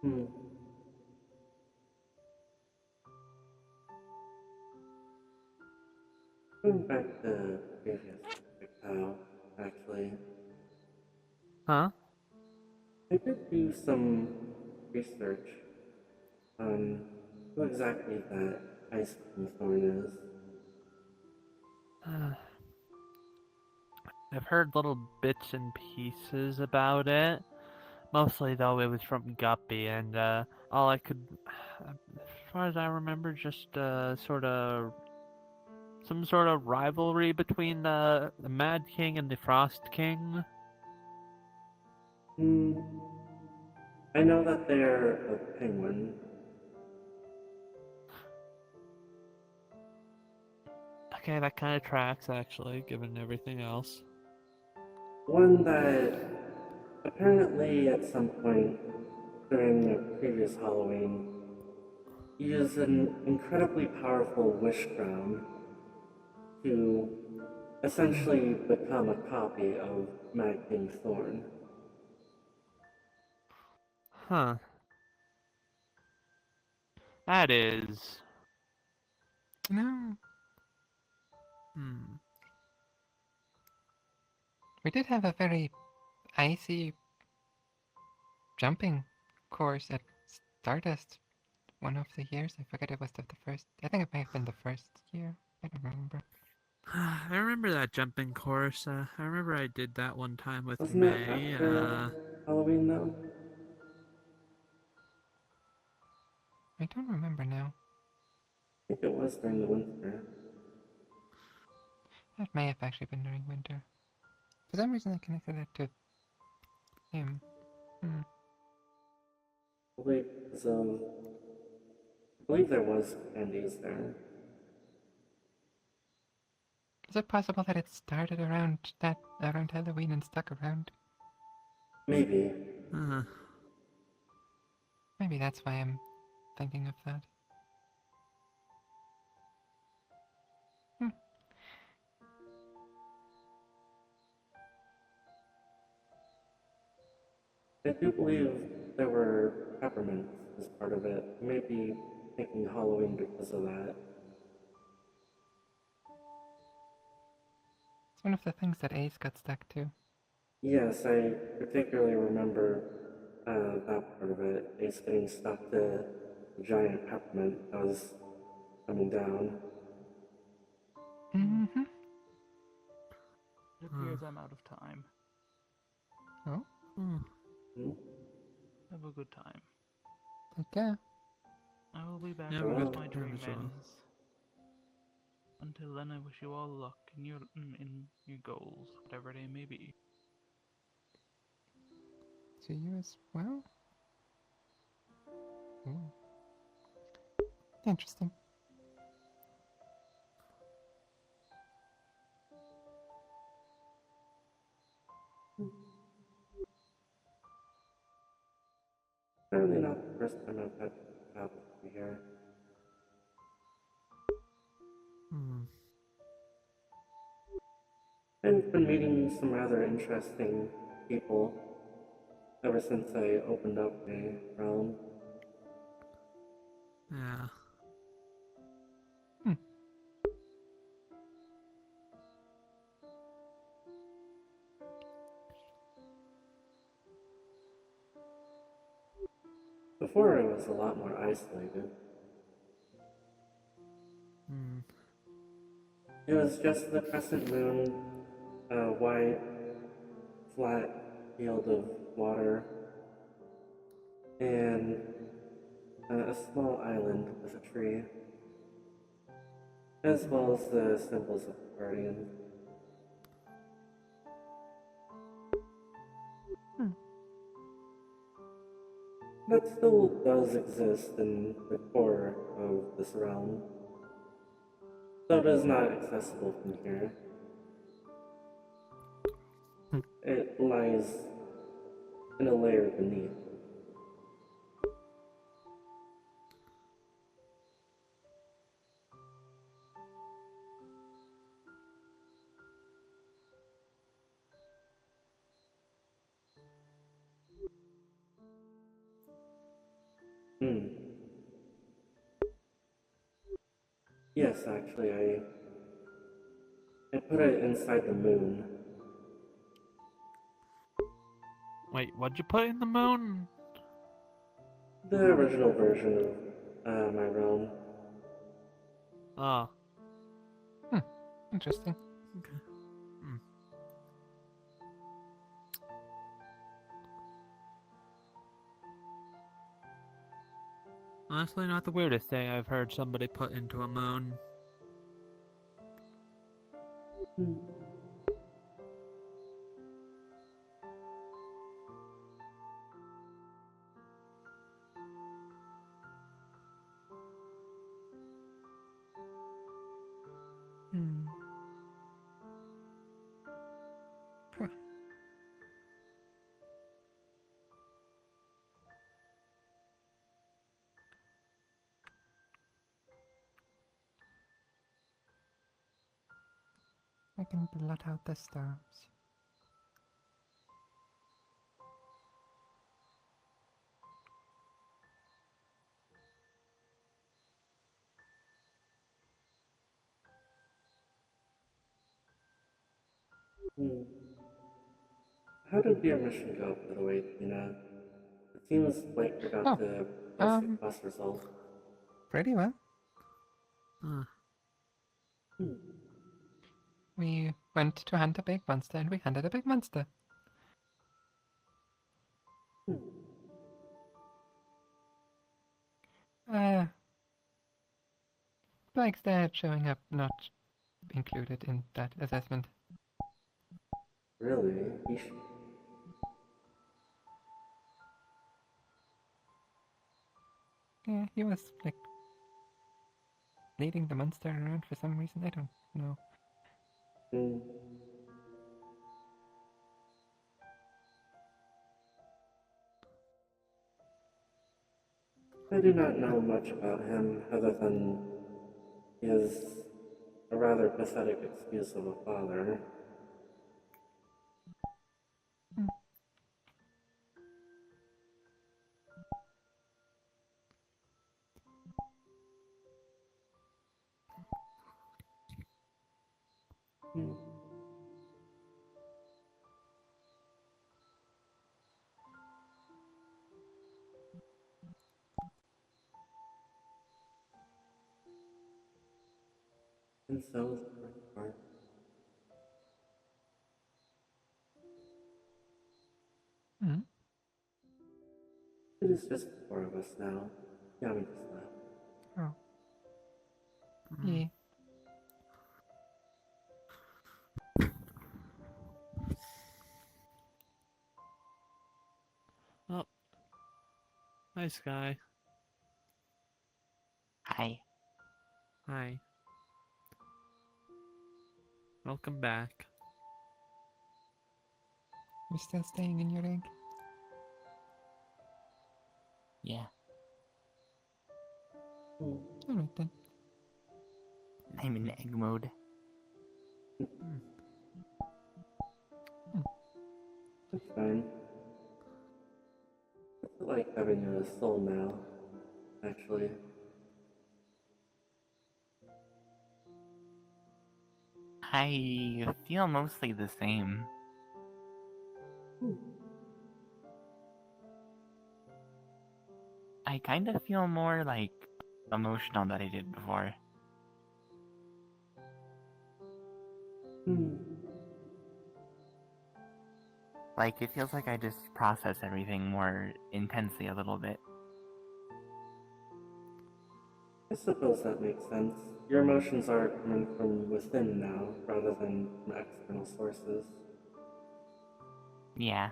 Hmm. Going back to previous topic, actually, Huh? I did do some research on who exactly that Ice King Thorn is. I've heard little bits and pieces about it. Mostly, though, it was from Guppy, and all I could, as far as I remember, just some sort of rivalry between the Mad King and the Frost King. Hmm. I know that they're a penguin. Okay, that kind of tracks, actually, given everything else. One that apparently at some point during a previous Halloween used an incredibly powerful wish crown to essentially become a copy of Mad King Thorn. Huh. That is... No, Hmm. we did have a very icy jumping course at Stardust one of the years. I forget it was the first. I think it may have been the first year. I don't remember. I remember that jumping course. I remember I did that one time with Wasn't that May. after Halloween though? I don't remember now. I think it was during the winter. That may have actually been during winter. For some reason, I connected it to him. Hmm. I believe, so, I believe there was candies there. Is it possible that it started around Halloween and stuck around? Maybe. Uh, Maybe that's why I'm thinking of that. Hmm. I do believe there were peppermints as part of it. Maybe thinking Halloween because of that. It's one of the things that Ace got stuck to. Yes, I particularly remember that part of it. Ace getting stuck to the giant peppermint that was coming down. Mm-hmm. It appears I'm out of time. Oh, hmm. Hmm? Have a good time. take care. I will be back Yeah, have a with good my time dream as well. ends. Until then, I wish you all luck in your goals, whatever they may be. To you as well. Ooh. Interesting. Certainly not the first time I've had travel through here. Hmm. I've been meeting some rather interesting people ever since I opened up my realm. Yeah. Hmm. Before I was a lot more isolated. Hmm. It was just the crescent moon, a white, flat field of water, and a small island with a tree, as well as the symbols of the guardian. Hmm. that still does exist in the core of this realm, though it is not accessible from here. It lies in a layer beneath. Hmm. Yes, actually, I put it inside the moon. Wait, what'd you put in the moon? The original version of my realm. Oh, Interesting. okay. Hmm. Honestly, not the weirdest thing I've heard somebody put into a moon. Hmm. Hmm. Phew. I can blot out the stars. Hmm. How did your mission go, by the way, Tina? It seems like you got Oh, to post a um, class result. pretty well. Huh. Hmm. We went to hunt a big monster and we hunted a big monster. Hmm. Blake's dad showing up not included in that assessment. Really? You sh- Yeah, he was like leading the monster around for some reason. I don't know. Hmm. I do not know much about him other than he is a rather pathetic excuse of a father. Hmm. Hmm. And so is the first part. Hmm. It is just the four of us now. Yami just left. Oh, Hmm. yeah. Oh, nice guy. Hi. Hi. Welcome back. You're still staying in your egg? Yeah. Hmm. Alright then. I'm in egg mode. Hmm. That's fine. It's like having a soul now, actually. I feel mostly the same. Hmm. I kind of feel more like emotional than I did before. Hmm. Like, it feels like I just process everything more intensely a little bit. I suppose that makes sense. Your emotions are coming from within now, rather than from external sources. Yeah.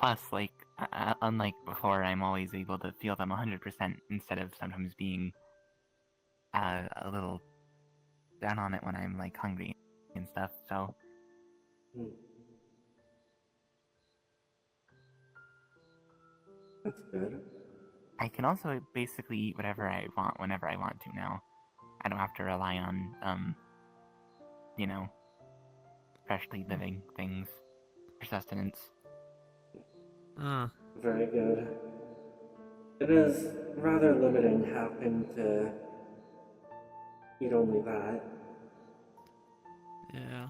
Plus, like, unlike before, I'm always able to feel them 100% instead of sometimes being a little down on it when I'm like hungry and stuff. So Hmm. That's good. I can also basically eat whatever I want whenever I want to now. I don't have to rely on you know, freshly living things for sustenance. Very good. It is rather limiting having to eat only that. Yeah.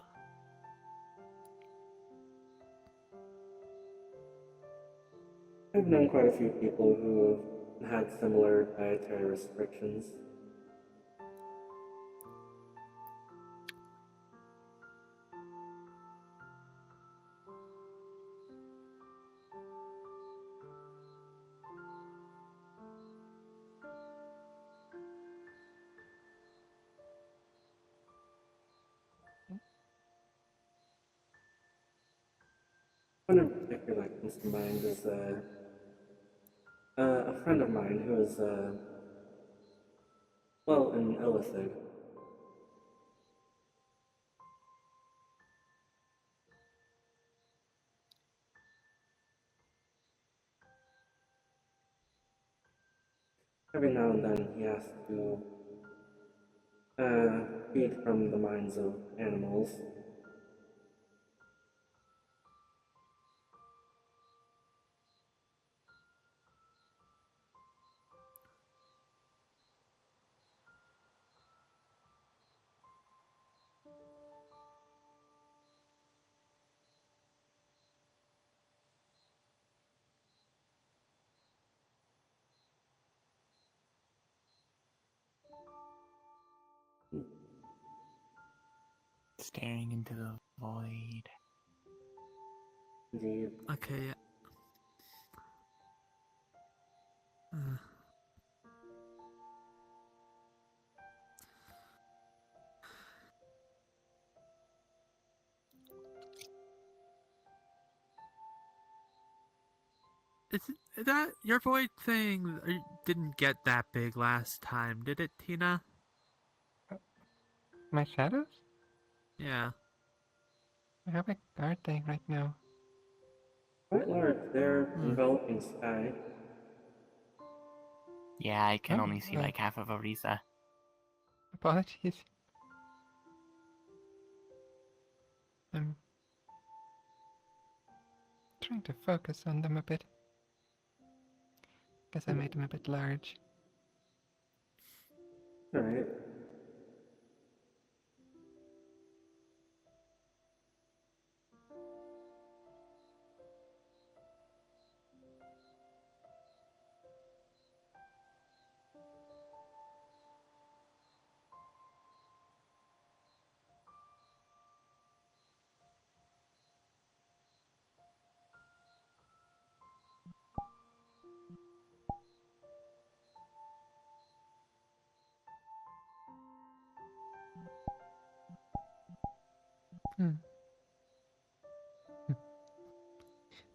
I've known quite a few people who have had similar dietary restrictions. One in particular that comes to mind is a friend of mine who is, well, an illithid. Every now and then he has to feed from the minds of animals. Staring into the void. Indeed. Okay. Yeah. Is that your void thing didn't get that big last time, did it, Tina? My shadows? Yeah. How big are they right now? Quite large. They're enveloping sky. Yeah, I can Oh, only see like half of Orisa. Apologies. I'm trying to focus on them a bit. Guess I made them a bit large. Alright. Hmm.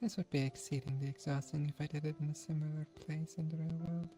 This would be exceedingly exhausting if I did it in a similar place in the real world.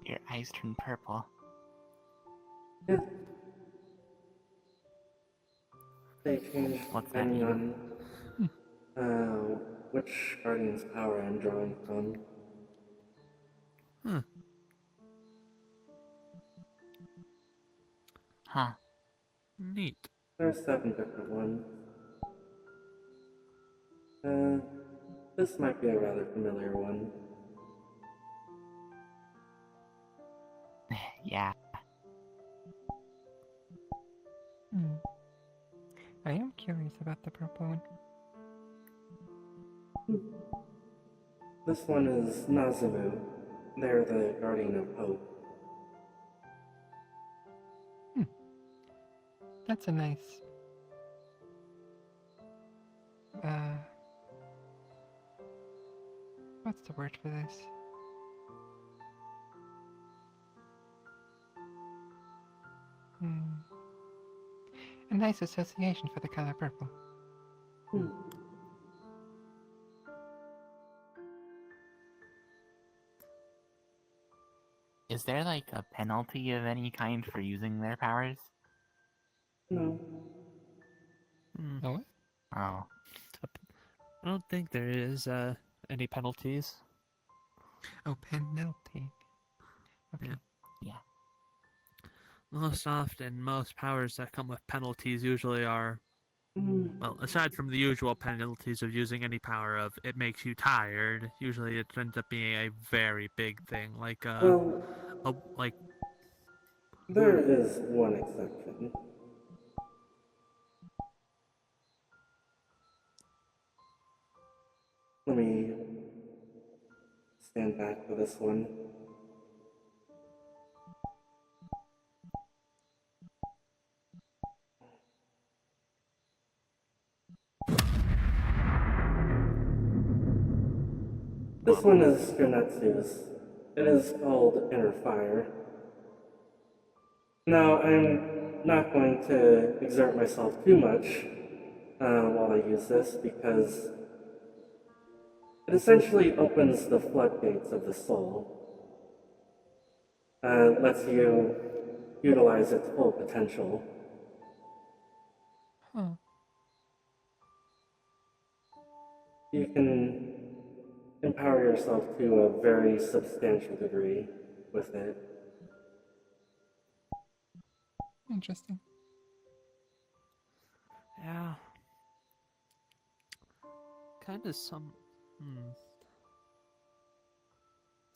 Your eyes turn purple. Yeah. They change What's that depending mean? on which guardian's power I'm drawing from. Huh. Neat. There are 7 different ones. Uh, this might be a rather familiar one. Yeah. Hmm. I am curious about the purple one. This one is Nazumu. They're the guardian of hope. That's a nice. What's the word for this? A nice association for the color purple. Hmm. Is there like a penalty of any kind for using their powers? No. Hmm. Oh, what? Oh. I don't think there is any penalties. Oh, penalty. Okay. Yeah. Yeah. Most often, most powers that come with penalties usually are, Hmm. well, aside from the usual penalties of using any power of it makes you tired, usually it ends up being a very big thing, like Well, like there is one exception. Let me stand back for this one. This one is Jonetsu's. It is called Inner Fire. Now, I'm not going to exert myself too much while I use this because it essentially opens the floodgates of the soul. Lets you utilize its full potential. Huh. You can empower yourself to a very substantial degree with it. Interesting. yeah, kind of some.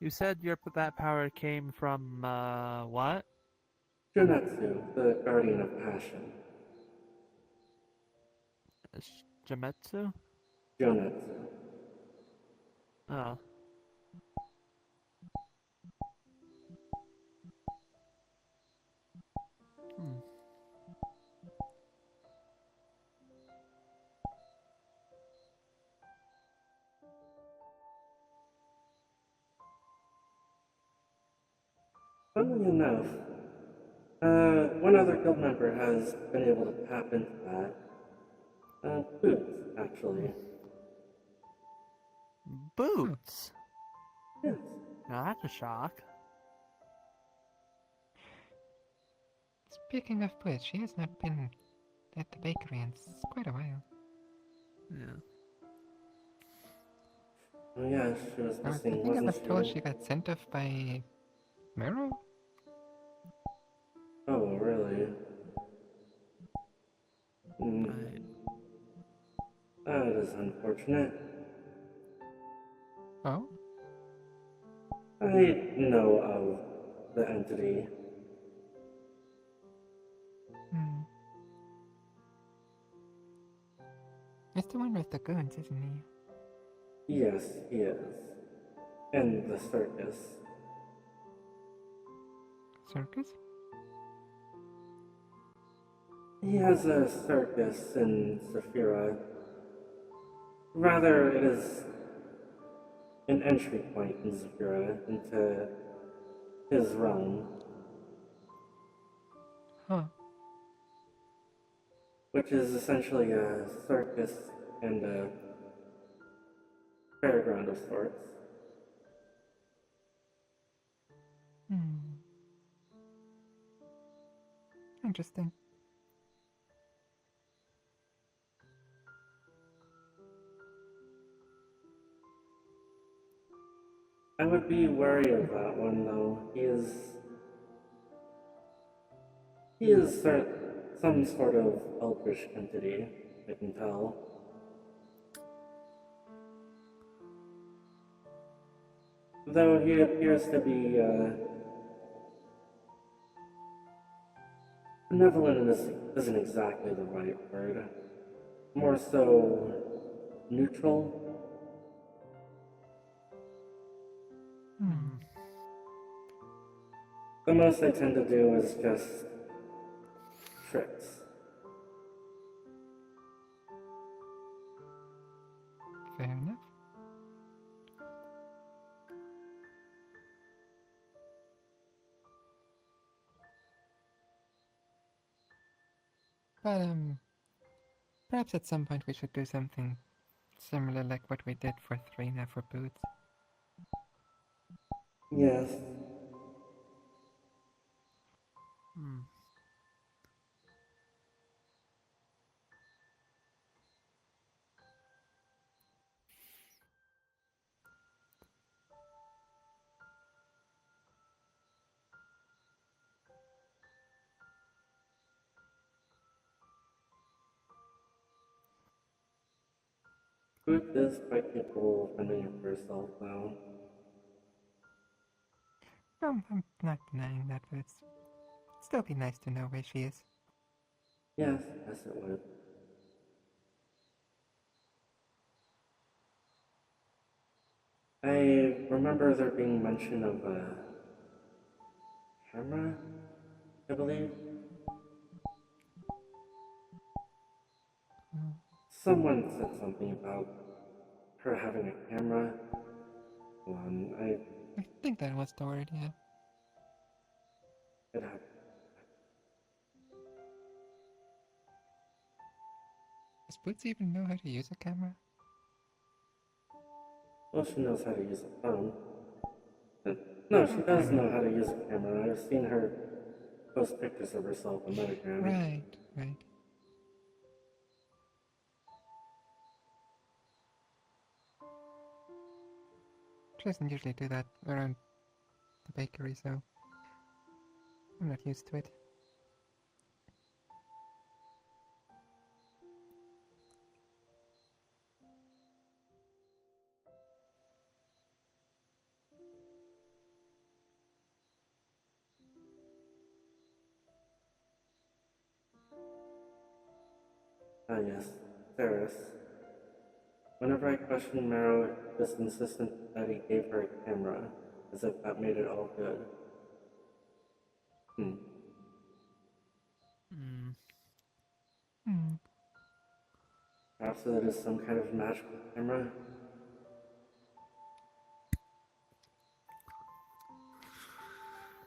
You said that power came from what? Jonetsu, the guardian of passion. Jametsu? Jonetsu. Oh. Hmm. Funnily enough, one other guild member has been able to tap into that. Boots, actually. Boots. Yes. Now that's a shock. Speaking of which, she has not been at the bakery in quite a while. Yeah. Oh yeah, she was I missing, think I wasn't was told she? she got sent off by Mero? Oh, really? Right. That is unfortunate. Oh? I know of the entity. Hmm. It's the one with the guns, isn't he? Yes, he is. And the circus. Circus? He has a circus in Saphira. Rather, it is an entry point in Saphira into his realm, Huh. which is essentially a circus and a fairground of sorts. Hmm. Interesting. I would be wary of that one, though. He is some sort of eldritch entity, I can tell. Though he appears to be, benevolent isn't exactly the right word. More so neutral. Hmm. The most I tend to do is just tricks. Fair enough. But, perhaps at some point we should do something similar like what we did for Thrina for Boots. Yes. Hmm. Booth is quite capable of fending for herself, though. I'm not denying that, but it's still be nice to know where she is. Yes, yes it would. I remember there being mention of a camera, I believe. Someone said something about her having a camera. Hold on, I think that was the word, yeah. it had. Does Boots even know how to use a camera? Well, she knows how to use a phone. No, she does know how to use a camera. I've seen her post pictures of herself on Metagram. Right, right. She doesn't usually do that around the bakery, so I'm not used to it. Ah, yes, Ferris. Whenever I questioned Marrow, just insistent that he gave her a camera, as if that made it all good. Hmm. Hmm. Hmm. Perhaps it is some kind of magical camera.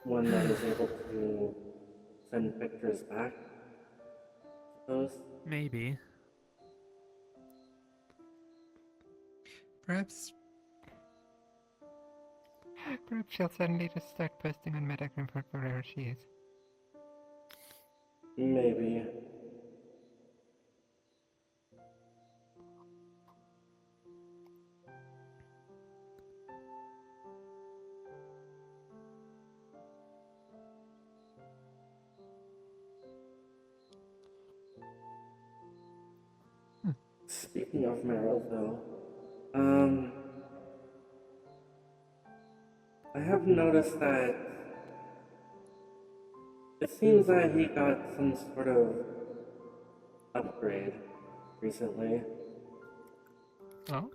One that is able to send pictures back, I suppose. Maybe. Perhaps she'll suddenly just start posting on Metagram for wherever she is. Maybe. Speaking of Meryl, though, I have noticed that it seems that he got some sort of upgrade recently. Oh?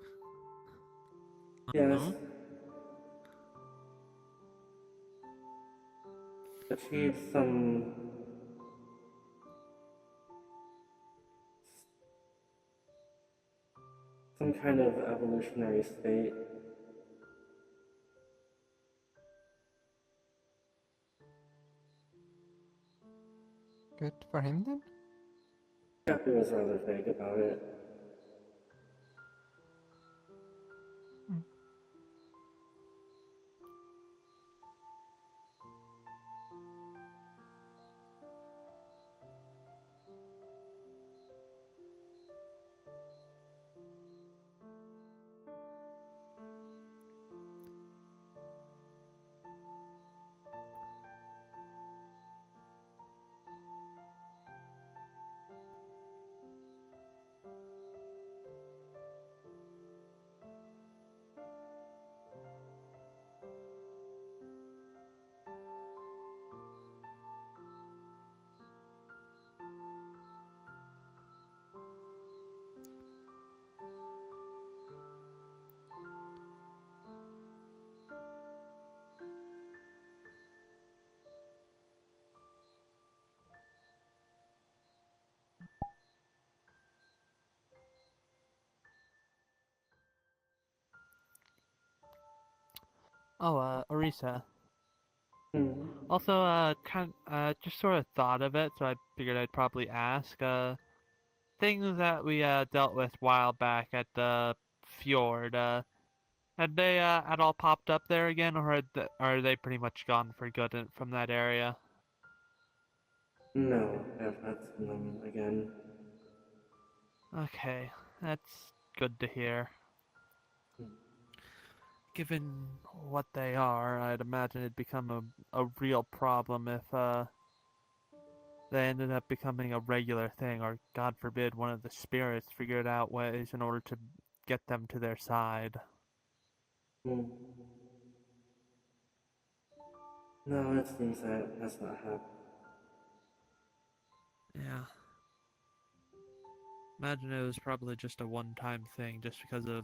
Yes, Uh-huh. achieved some kind of evolutionary state. Good for him then? Cappy was rather vague about it. Hmm. Orisa. Hmm. Also, just sort of thought of it, so I figured I'd probably ask. Things that we dealt with a while back at the fjord. Had they at all popped up there again, or are they pretty much gone for good from that area? No, I've not seen them again. Okay, that's good to hear. Given what they are, I'd imagine it'd become a real problem if they ended up becoming a regular thing, or God forbid, one of the spirits figured out ways in order to get them to their side. Hmm. No, it seems that has not happened. Yeah. Imagine it was probably just a one-time thing, just because of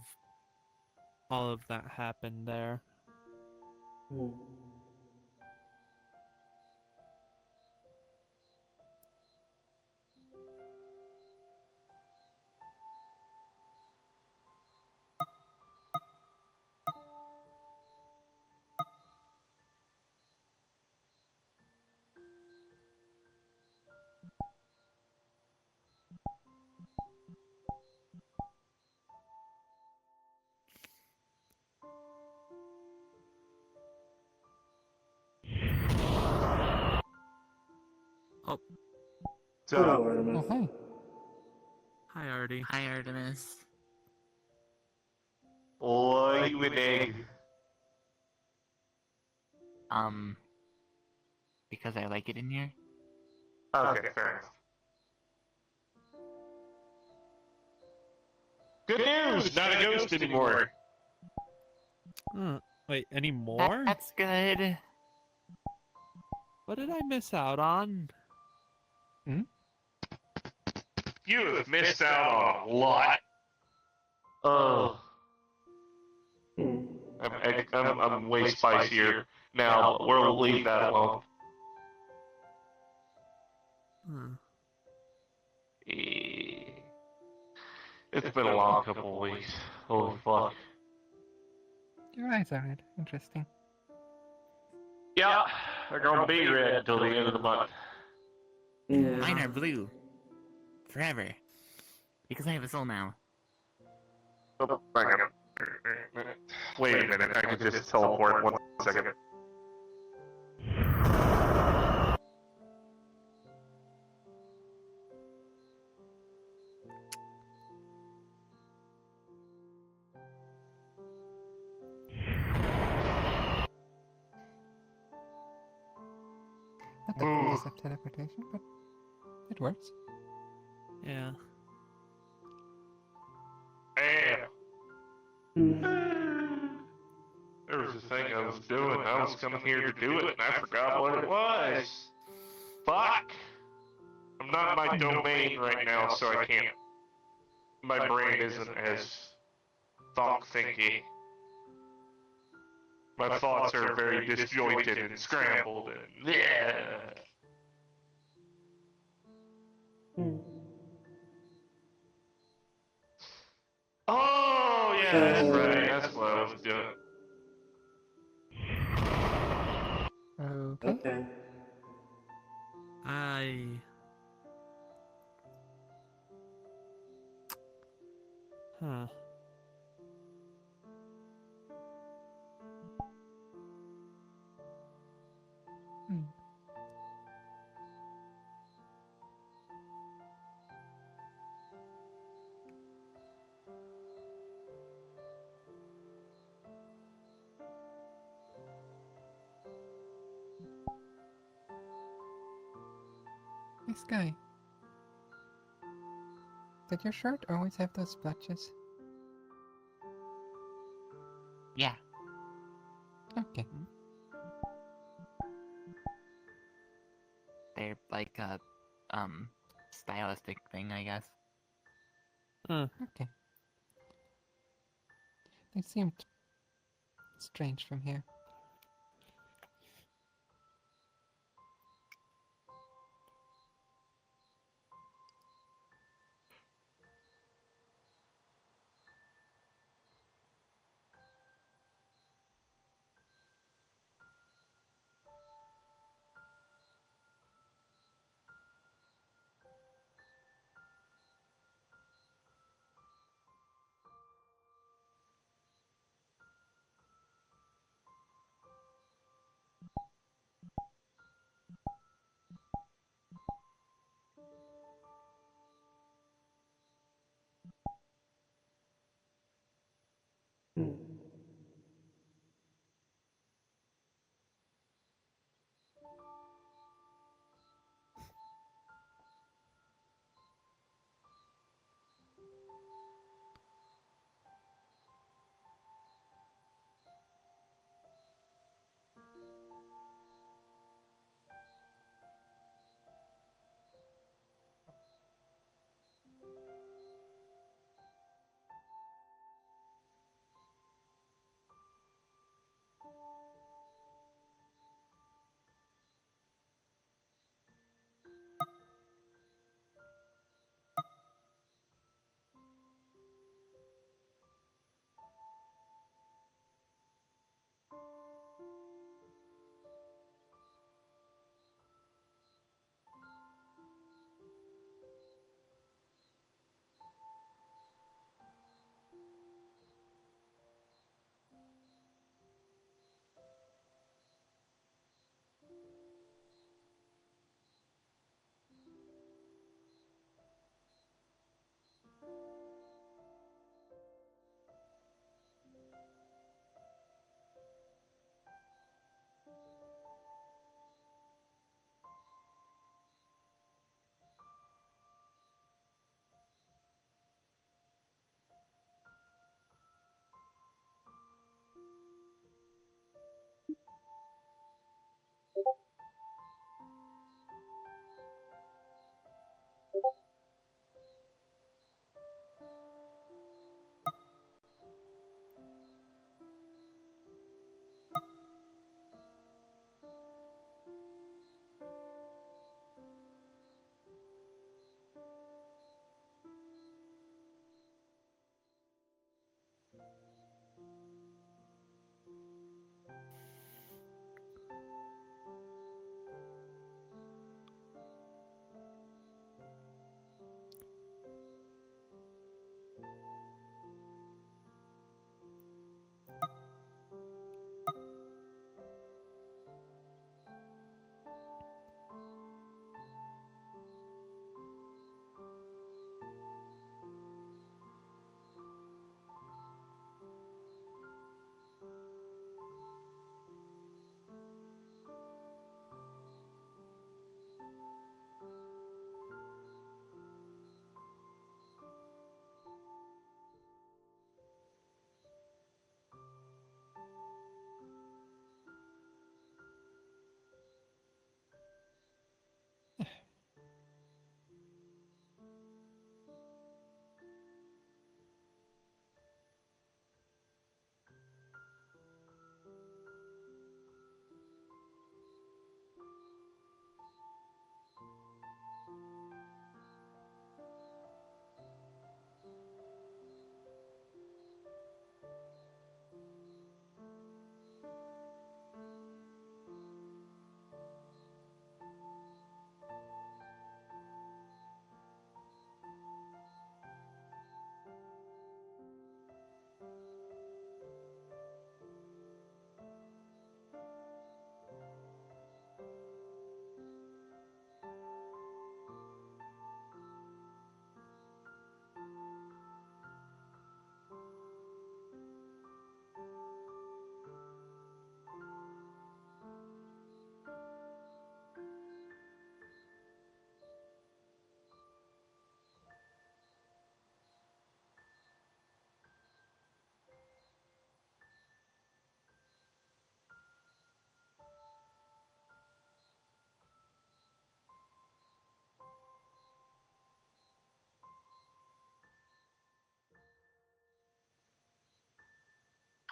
all of that happened there. Hmm. Oh, Hello, Oh, Artemis. hey. hi, Artie. Hi, Artemis. Oi, Winnig. Because I like it in here. Okay, fair enough. Good news! Not a ghost anymore. Wait, any more? That's good. What did I miss out on? You have missed out on a lot. Oh, Hmm. I'm way spicier now, but we'll leave that alone. Hmm. Eh, It's been a long couple of weeks. Holy fuck. Your eyes are red. Interesting. Yeah, they're gonna be red until the end of the month. Yeah. Mine are blue. Forever. Because I have a soul now. Oh, hang on. Wait a minute, I can just teleport 1 second. Not the greatest of teleportation, but it works. Yeah. Damn. Hmm. There was a thing I was doing. I was coming here to do it, and I forgot what it was. Fuck! I'm not in my domain right now, so I can't. My brain isn't as thought thinky. My thoughts are very disjointed and scrambled, and yeah. Hmm. Oh yeah, that's right. That's what I was doing. Okay. Okay. I... Huh. Hmm. This guy. Did your shirt always have those splotches? Yeah. Okay. They're like a, stylistic thing, I guess. Okay. They seemed strange from here. Hmm.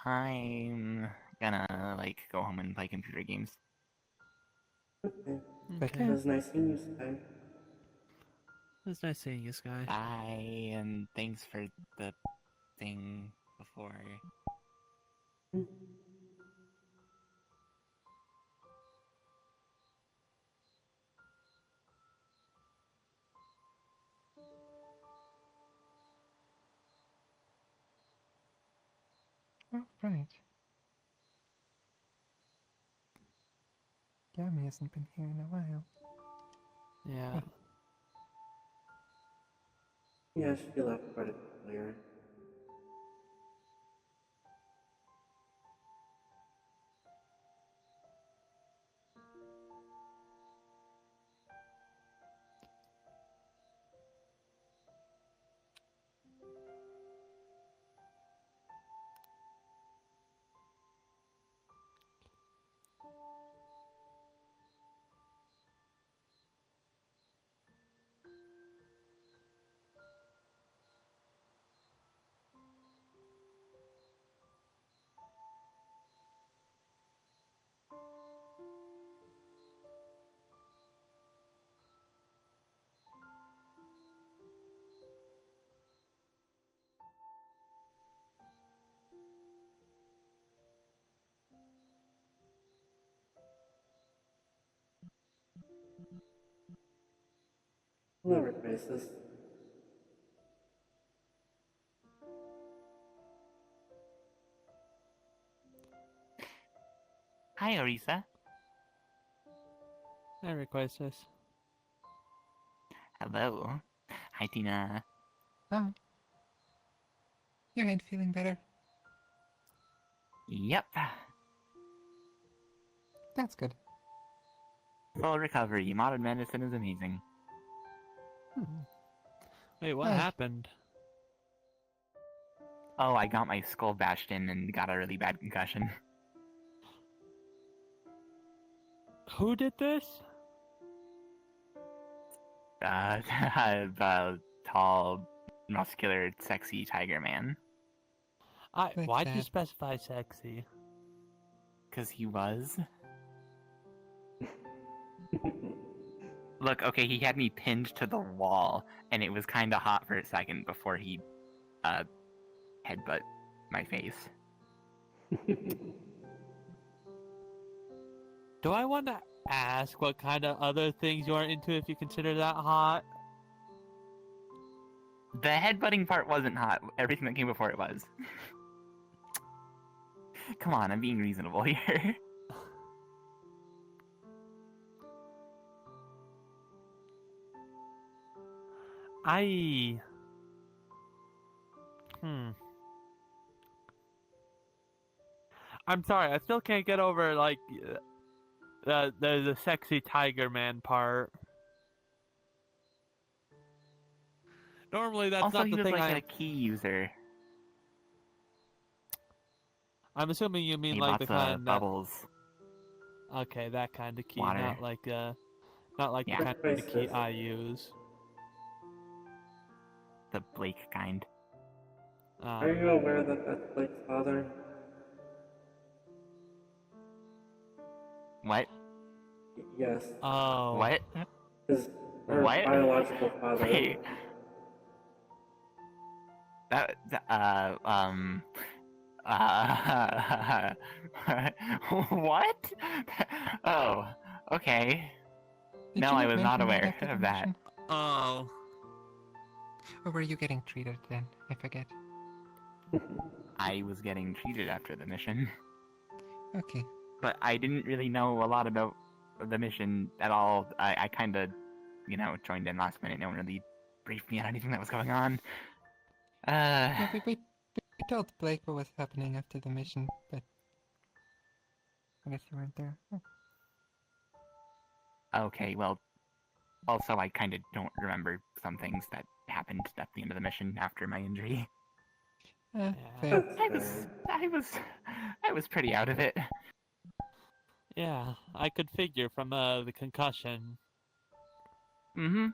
I'm gonna like go home and play computer games. Okay. Okay. It was nice seeing you, Sky. It was nice seeing you, Sky. Bye, and thanks for the thing before. Hmm. Oh, right. Yami hasn't been here in a while. Yeah. Yeah, she left quite a bit earlier. Lower crisis. Hi, Orisa. Merry Crisis. Hello. Hi, Tina. Oh. Your head feeling better? Yep. That's good. Full recovery. Modern medicine is amazing. Wait, what Hey. happened? Oh, I got my skull bashed in and got a really bad concussion. Who did this? The tall, muscular, sexy tiger man. Why'd you sad. specify sexy? Because he was. Look, okay, he had me pinned to the wall, and it was kind of hot for a second before he, headbutt my face. Do I want to ask what kind of other things you are into if you consider that hot? The headbutting part wasn't hot. Everything that came before it was. Come on, I'm being reasonable here. I'm sorry, I still can't get over, like, the sexy tiger man part. Normally, that's Also, not he the was thing like a key user. I'm assuming you mean Made like lots the kind of that... bubbles. Okay, that kind of key, Water. not like Yeah. the kind of key I use. The Blake kind. Are you aware that that's Blake's father? What? Yes. Oh. What? Her What? biological father. Wait. What? Oh, okay. Did No, you I not was not mention aware after the of that. mission? Oh. Or were you getting treated then? I forget. I was getting treated after the mission, Okay. but I didn't really know a lot about the mission at all. I kind of, joined in last minute. No one really briefed me on anything that was going on. Yeah, we told Blake what was happening after the mission, but I guess you weren't there. Oh. Okay, well, also I kind of don't remember some things that happened at the end of the mission after my injury. Fair. I was pretty out of it. Yeah, I could figure from the concussion. Mm-hmm.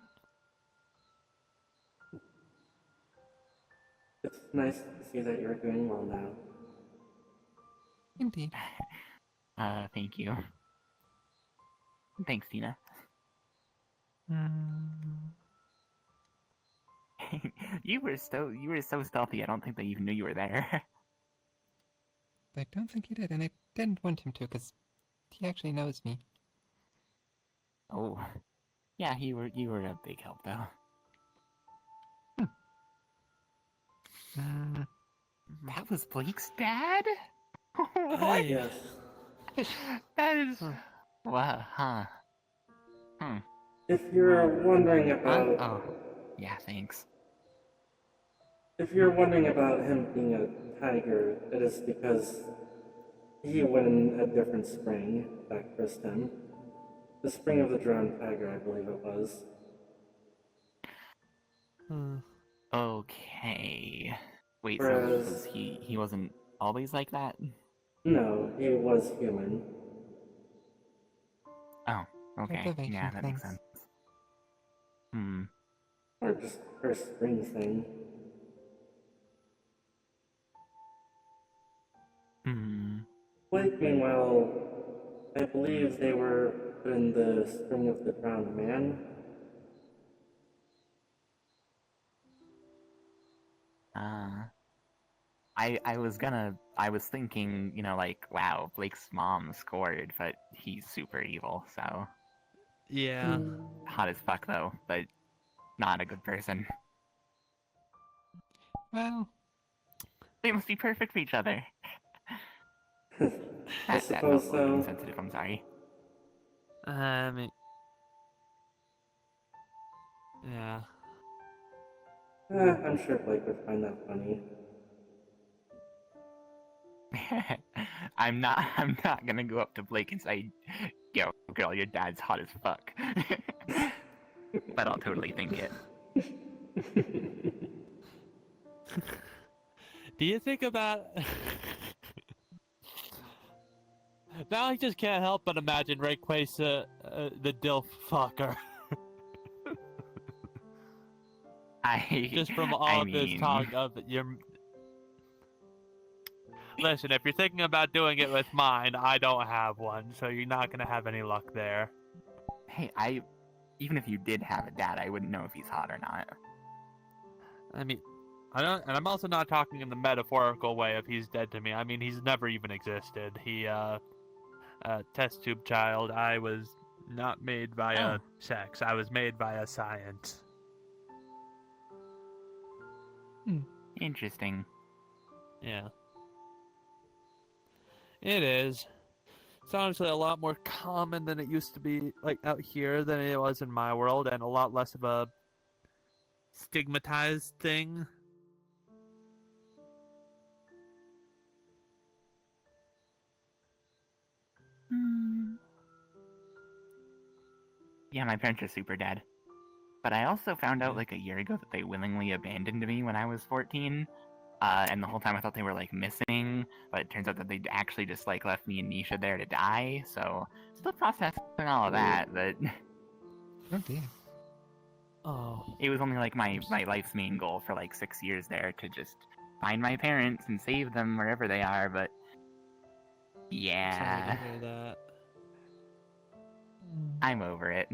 It's nice to see that you're doing well now. Indeed. Thank you. Thanks, Tina. You were so stealthy. I don't think they even knew you were there. I don't think he did, and I didn't want him to, because he actually knows me. Oh, yeah. You were a big help, though. That was Blake's dad. What? Yes. That is. Wow. Huh. If you're wondering Huh? about Oh. Yeah. Thanks. if you're wondering about him being a tiger, it is because he went in a different spring that cursed him. The spring of the drowned tiger, I believe it was. Okay. Wait. Whereas- So was he wasn't always like that? No, he was human. Oh. Okay. Cultivation Yeah, that makes things. sense. Or just cursed spring thing. Blake, meanwhile, I believe they were put in the spring of the drowned man. I was thinking, like, wow, Blake's mom scored, but he's super evil, so Yeah. hot as fuck though. But not a good person. Well, They must be perfect for each other. I That suppose felt a little so. insensitive, I'm sorry. I mean, yeah. I'm sure Blake would find that funny. I'm not gonna go up to Blake and say, yo, girl, your dad's hot as fuck. But I'll totally think it. Do you think about? Now I just can't help but imagine Rayquaza, the DILF fucker. Just from all I of this mean, talk of your. Listen, if you're thinking about doing it with mine, I don't have one, so you're not gonna have any luck there. hey, even if you did have a dad, I wouldn't know if he's hot or not. I mean, I don't, and I'm also not talking in the metaphorical way of he's dead to me. I mean, he's never even existed. He, test tube child. I was not made via sex. I was made via science. Interesting. Yeah. It is. It's honestly a lot more common than it used to be, like, out here than it was in my world, and a lot less of a stigmatized thing. Yeah, my parents are super dead. But I also found out like a year ago that they willingly abandoned me when I was 14. And the whole time I thought they were like missing, but it turns out that they actually just like left me and Nisha there to die. So still processing all of that, but oh dear. Oh. it was only like my life's main goal for like 6 years there to just find my parents and save them wherever they are. But yeah, Sorry to hear that. I'm over it.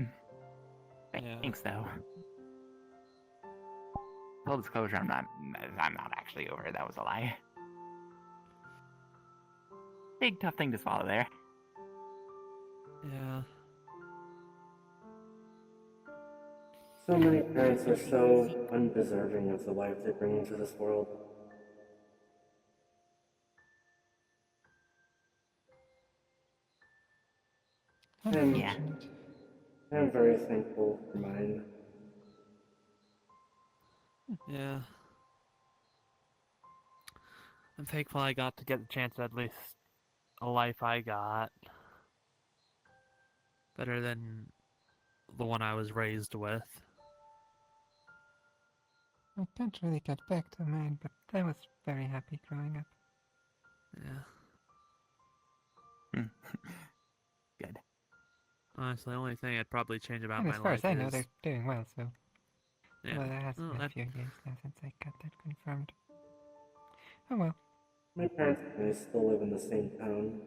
Yeah. Thanks though. Full disclosure, I'm not actually over it. That was a lie. Big tough thing to swallow there. Yeah. So many parents are so undeserving of the life they bring into this world. Yeah. Unfortunate. I'm very thankful for mine. Yeah. I'm thankful I got to get the chance at least a life I got. Better than the one I was raised with. I can't really get back to mine, but I was very happy growing up. Yeah. Good. Honestly, the only thing I'd probably change about And my as far life as I know, is... they're doing well, so... Yeah. Well, it has Well, been a that- few years now since I got that confirmed. Oh well. My parents and I still live in the same town.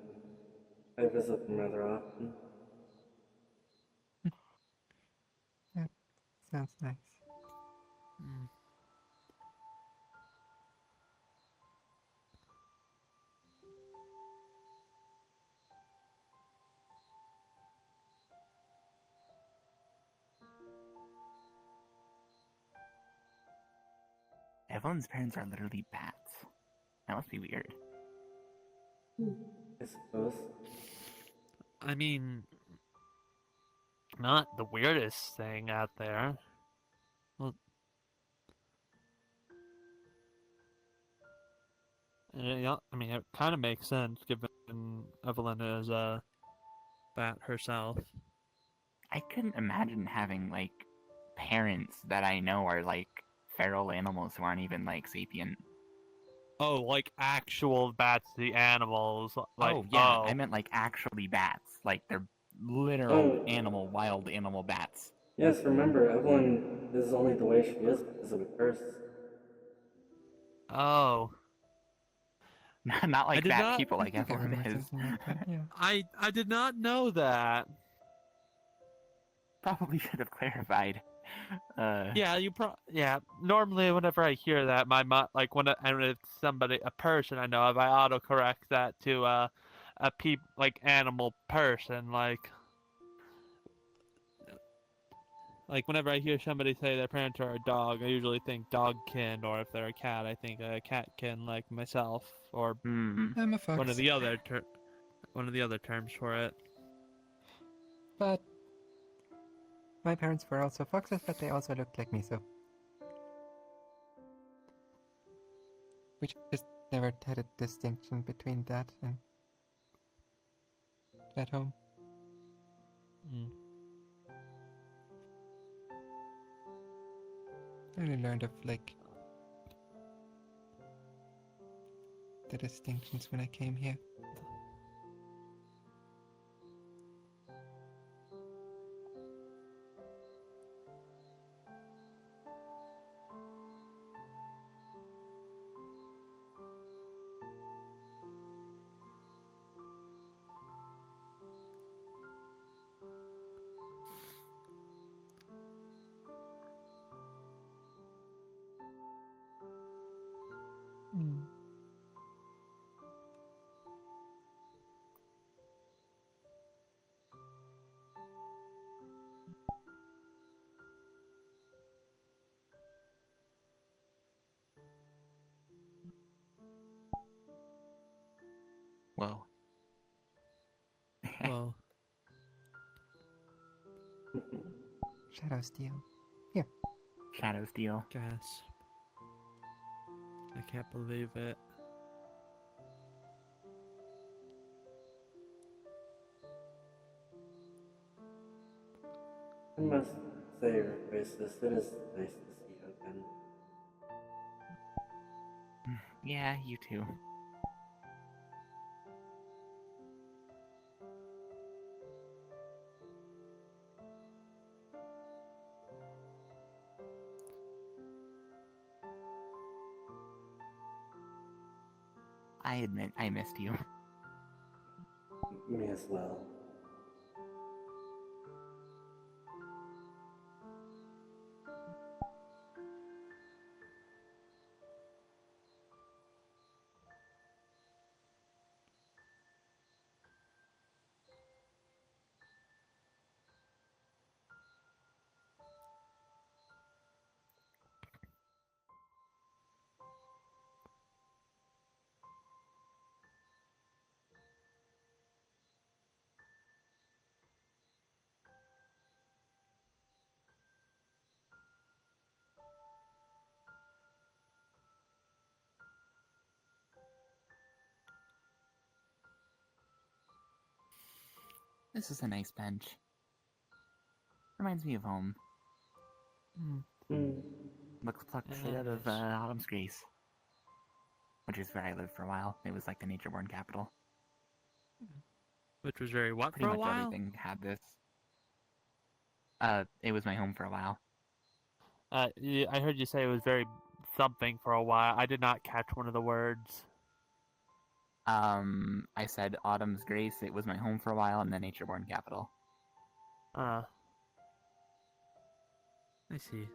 I visit them rather often. That sounds nice. mm. Evelyn's parents are literally bats. That must be weird. I suppose. I mean... Not the weirdest thing out there. Well... Yeah, I mean, it kind of makes sense, given Evelyn is a bat herself. I couldn't imagine having like parents that I know are like feral animals who aren't even like sapient. Oh, like actual bats, the animals. Like, oh yeah, I meant like actually bats. Like they're literal Oh. wild animal bats. Yes, remember, Evelyn is only the way she is because of a curse. Oh. Not like did bat not- people I like think I Evelyn remember is. something like that, yeah. I did not know that. Probably should have clarified. Yeah, yeah. Normally, whenever I hear that, my like when and it's somebody, a person I know of, I autocorrect that to a animal person, like like whenever I hear somebody say their parents are a dog, I usually think dogkin, or if they're a cat, I think a catkin, like myself, or Hmm. I'm a fox. one of the other terms for it. But my parents were also foxes, but they also looked like me, so we just never had a distinction between that and at home. Mm. I only learned of like the distinctions when I came here. Hmm. Whoa. Well, Shadow Steel. Shadow Steel. gasp. I can't believe it. I must say, Your Graces, it is nice to see you again. Yeah, you too. I admit I missed you. Me as well. This is a nice bench. Reminds me of home. Looks plucked straight out of Autumn's Grace. Which is where I lived for a while. It was like the nature-born capital. Which was very what Pretty for a much while? everything had this. It was my home for a while. I heard you say it was very something for a while. I did not catch one of the words. I said Autumn's Grace, it was my home for a while, and the nature-born capital. I see.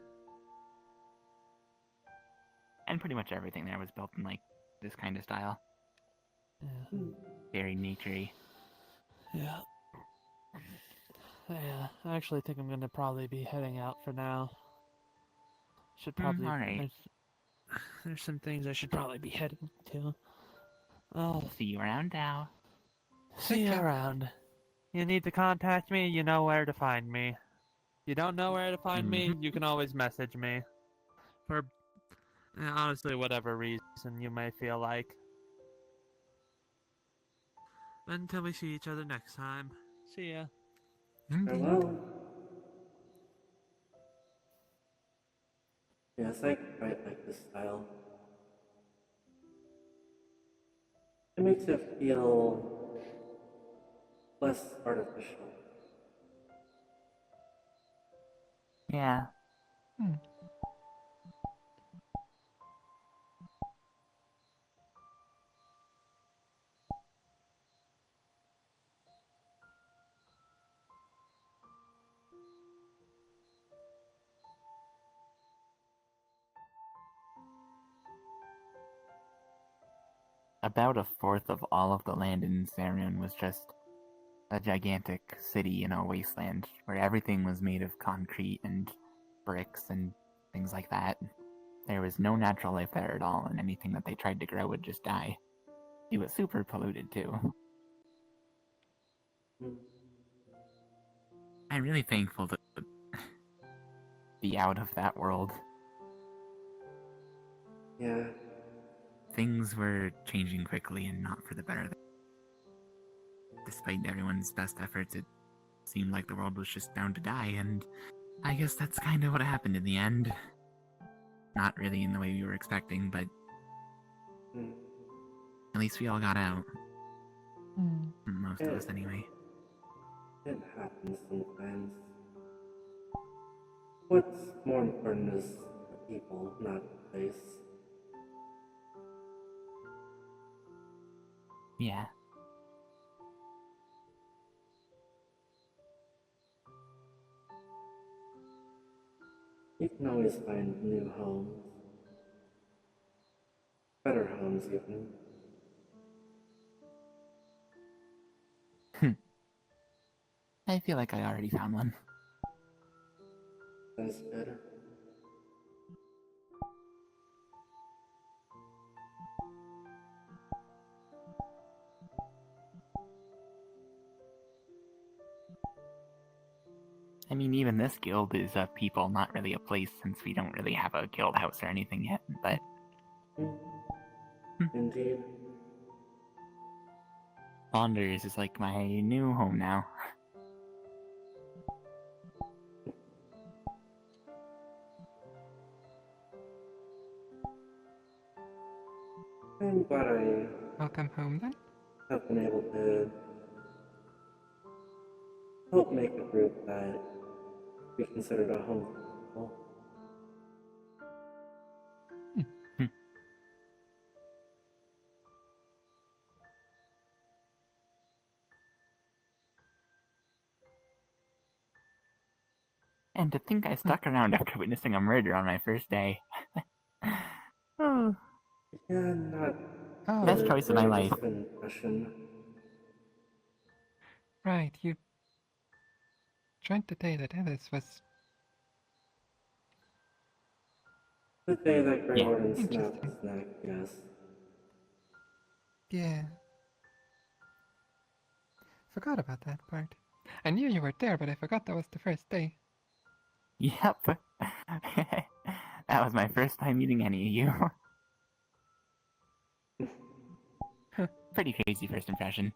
And pretty much everything there was built in, like, this kind of style. Yeah. Very naturey. Yeah. Yeah. I actually think I'm gonna probably be heading out for now. Should probably. Alright. There's some things I should probably be heading to. Oh, See you around now. see you care. around. You need to contact me, you know where to find me. You don't know where to find me, you can always message me. For honestly, whatever reason you may feel like. Until we see each other next time. See ya. Indeed. Farewell. Yes, I quite like this style. It makes it feel less artificial. Yeah. About a fourth of all of the land in Sarun was just a gigantic city in a wasteland where everything was made of concrete and bricks and things like that. There was no natural life there at all, and anything that they tried to grow would just die. It was super polluted, too. Hmm. I'm really thankful to be out of that world. Yeah. Things were changing quickly and not for the better. Despite everyone's best efforts, it seemed like the world was just bound to die, and I guess that's kind of what happened in the end. Not really in the way we were expecting, but Hmm. at least we all got out. Hmm. Most of us, anyway. It happens sometimes. What's more important is the people, not the place. Yeah. You can always find new homes. Better homes, even. I feel like I already found one. That's good. I mean, even this guild is a people, not really a place, since we don't really have a guild house or anything yet, but Indeed. Saunders is like my new home now. I'm glad I Welcome home then. have been able to help make a group that be considered a home for people. And to think I stuck around after witnessing a murder on my first day. Oh, Yeah, not Oh, Best the choice of my life. greatest impression. right. You tried to say that Alice was The day that Grey Yeah. Warden snapped Interesting. his neck, yes. Yeah. Forgot about that part. I knew you were there, but I forgot that was the first day. Yep. That was my first time meeting any of you. Pretty crazy first impression.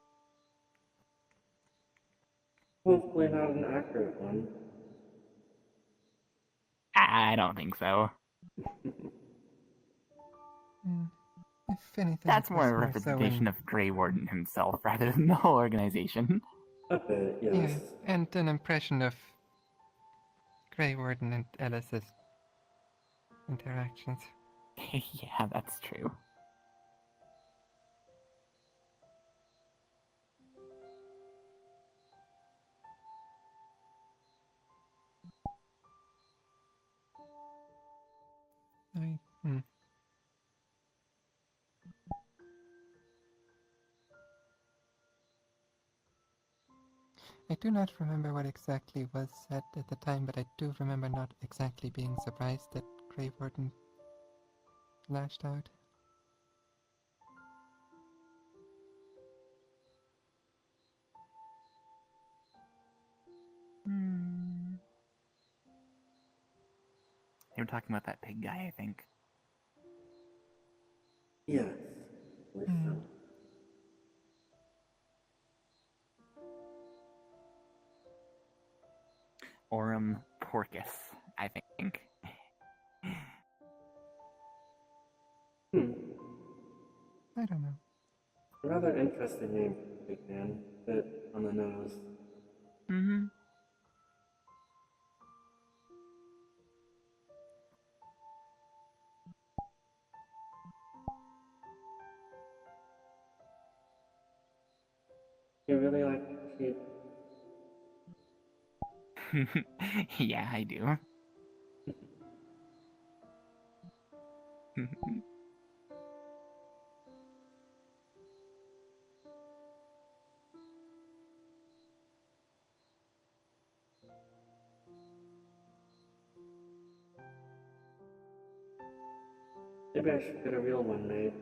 Hopefully not an accurate one. I don't think so. Hmm. If anything, That's it more was a more so representation in... of Grey Warden himself rather than the whole organization. A bit, yes. Yeah, and an impression of Grey Warden and Alice's interactions. Yeah, that's true. Hmm. I do not remember what exactly was said at the time, but I do remember not exactly being surprised that Grey Warden lashed out. Hmm. They were talking about that pig guy, I think. Yes. I believe Hmm. so. Aurum Porcus, I think. Hmm. I don't know. A rather interesting name for a big man. Bit on the nose. Mm-hmm. You really like sheep? Yeah, I do. Maybe I should get a real one made.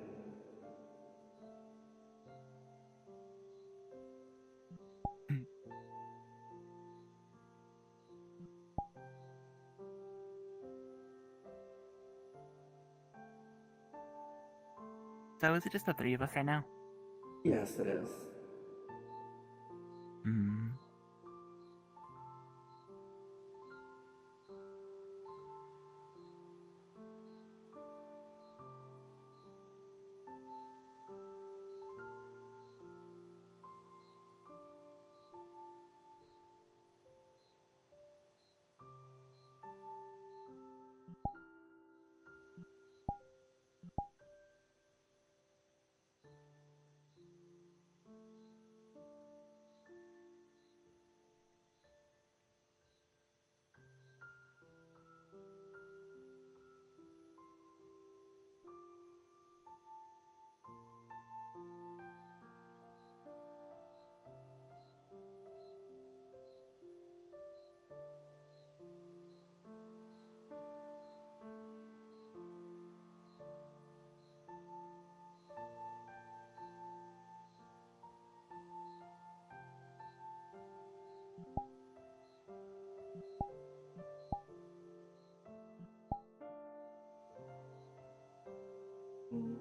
So is it just the three of us right now? Yes, it is. Hmm. Mm.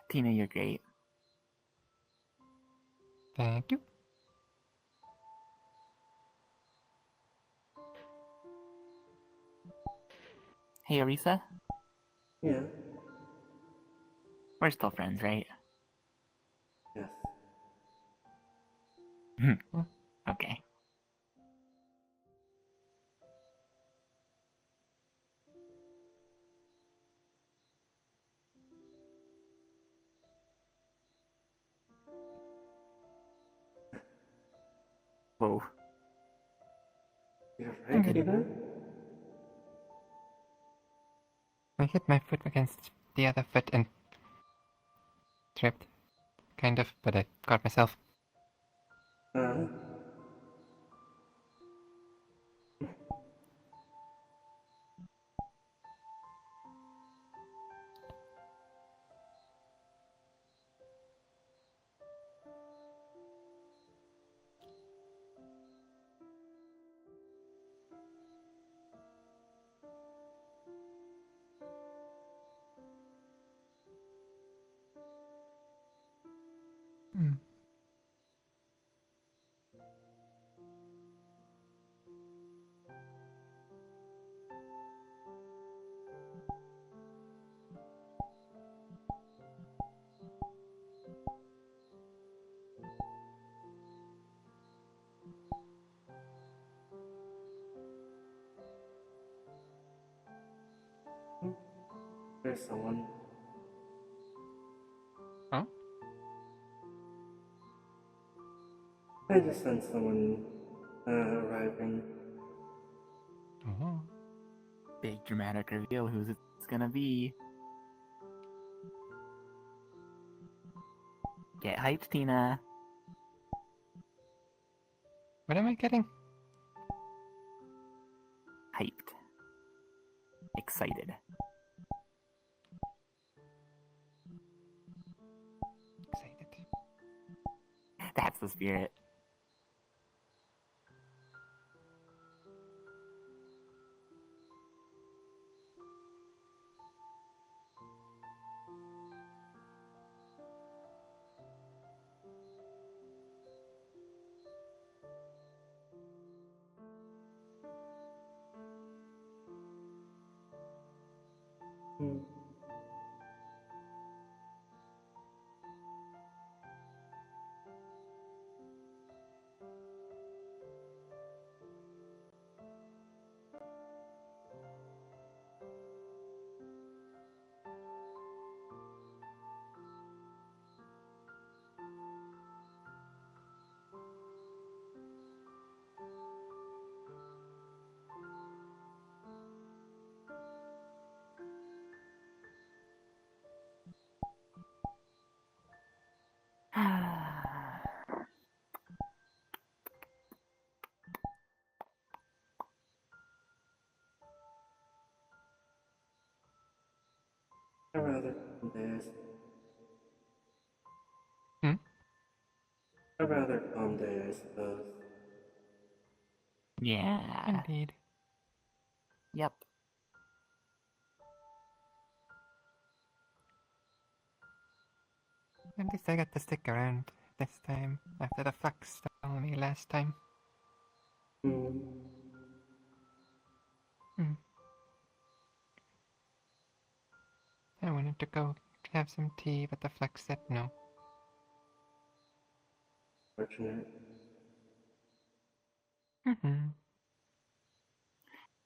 Tina, you're great. Thank you. Hey, Orisa? Yeah. We're still friends, right? Yes. Okay. Whoa. You're right, Okay. Tina? I hit my foot against the other foot and tripped. Kind of, but I caught myself. Uh, Hmm. There's someone. Huh? I just sensed someone arriving. Oh. Big dramatic reveal. Who's it's gonna be? Get hyped, Tina. What am I getting? Hyped. Excited. Excited. That's the spirit. Hmm. A rather calm day, I suppose. Hmm? A rather calm day, I suppose. Yeah. Indeed. Yep. At least I got to stick around this time, after the flux stole me last time. Hmm. I wanted to go have some tea, but the flux said no. Fortunate. Mm-hmm.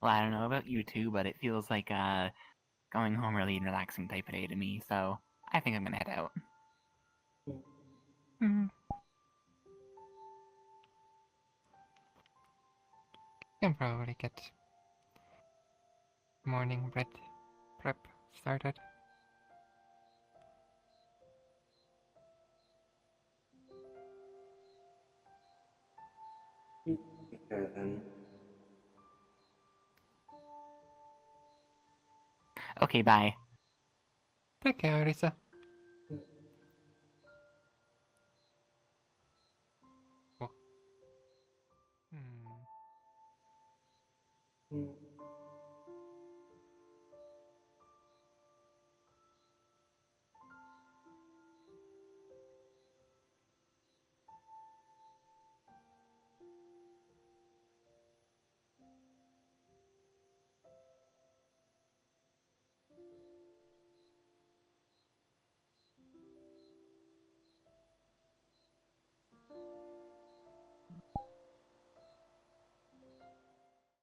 Well, I don't know about you two, but it feels like going home really and relaxing type of day to me. So I think I'm gonna head out. Mm-hmm. Can probably get morning bread prep started. You take care then. Okay, bye. Take care, Orisa.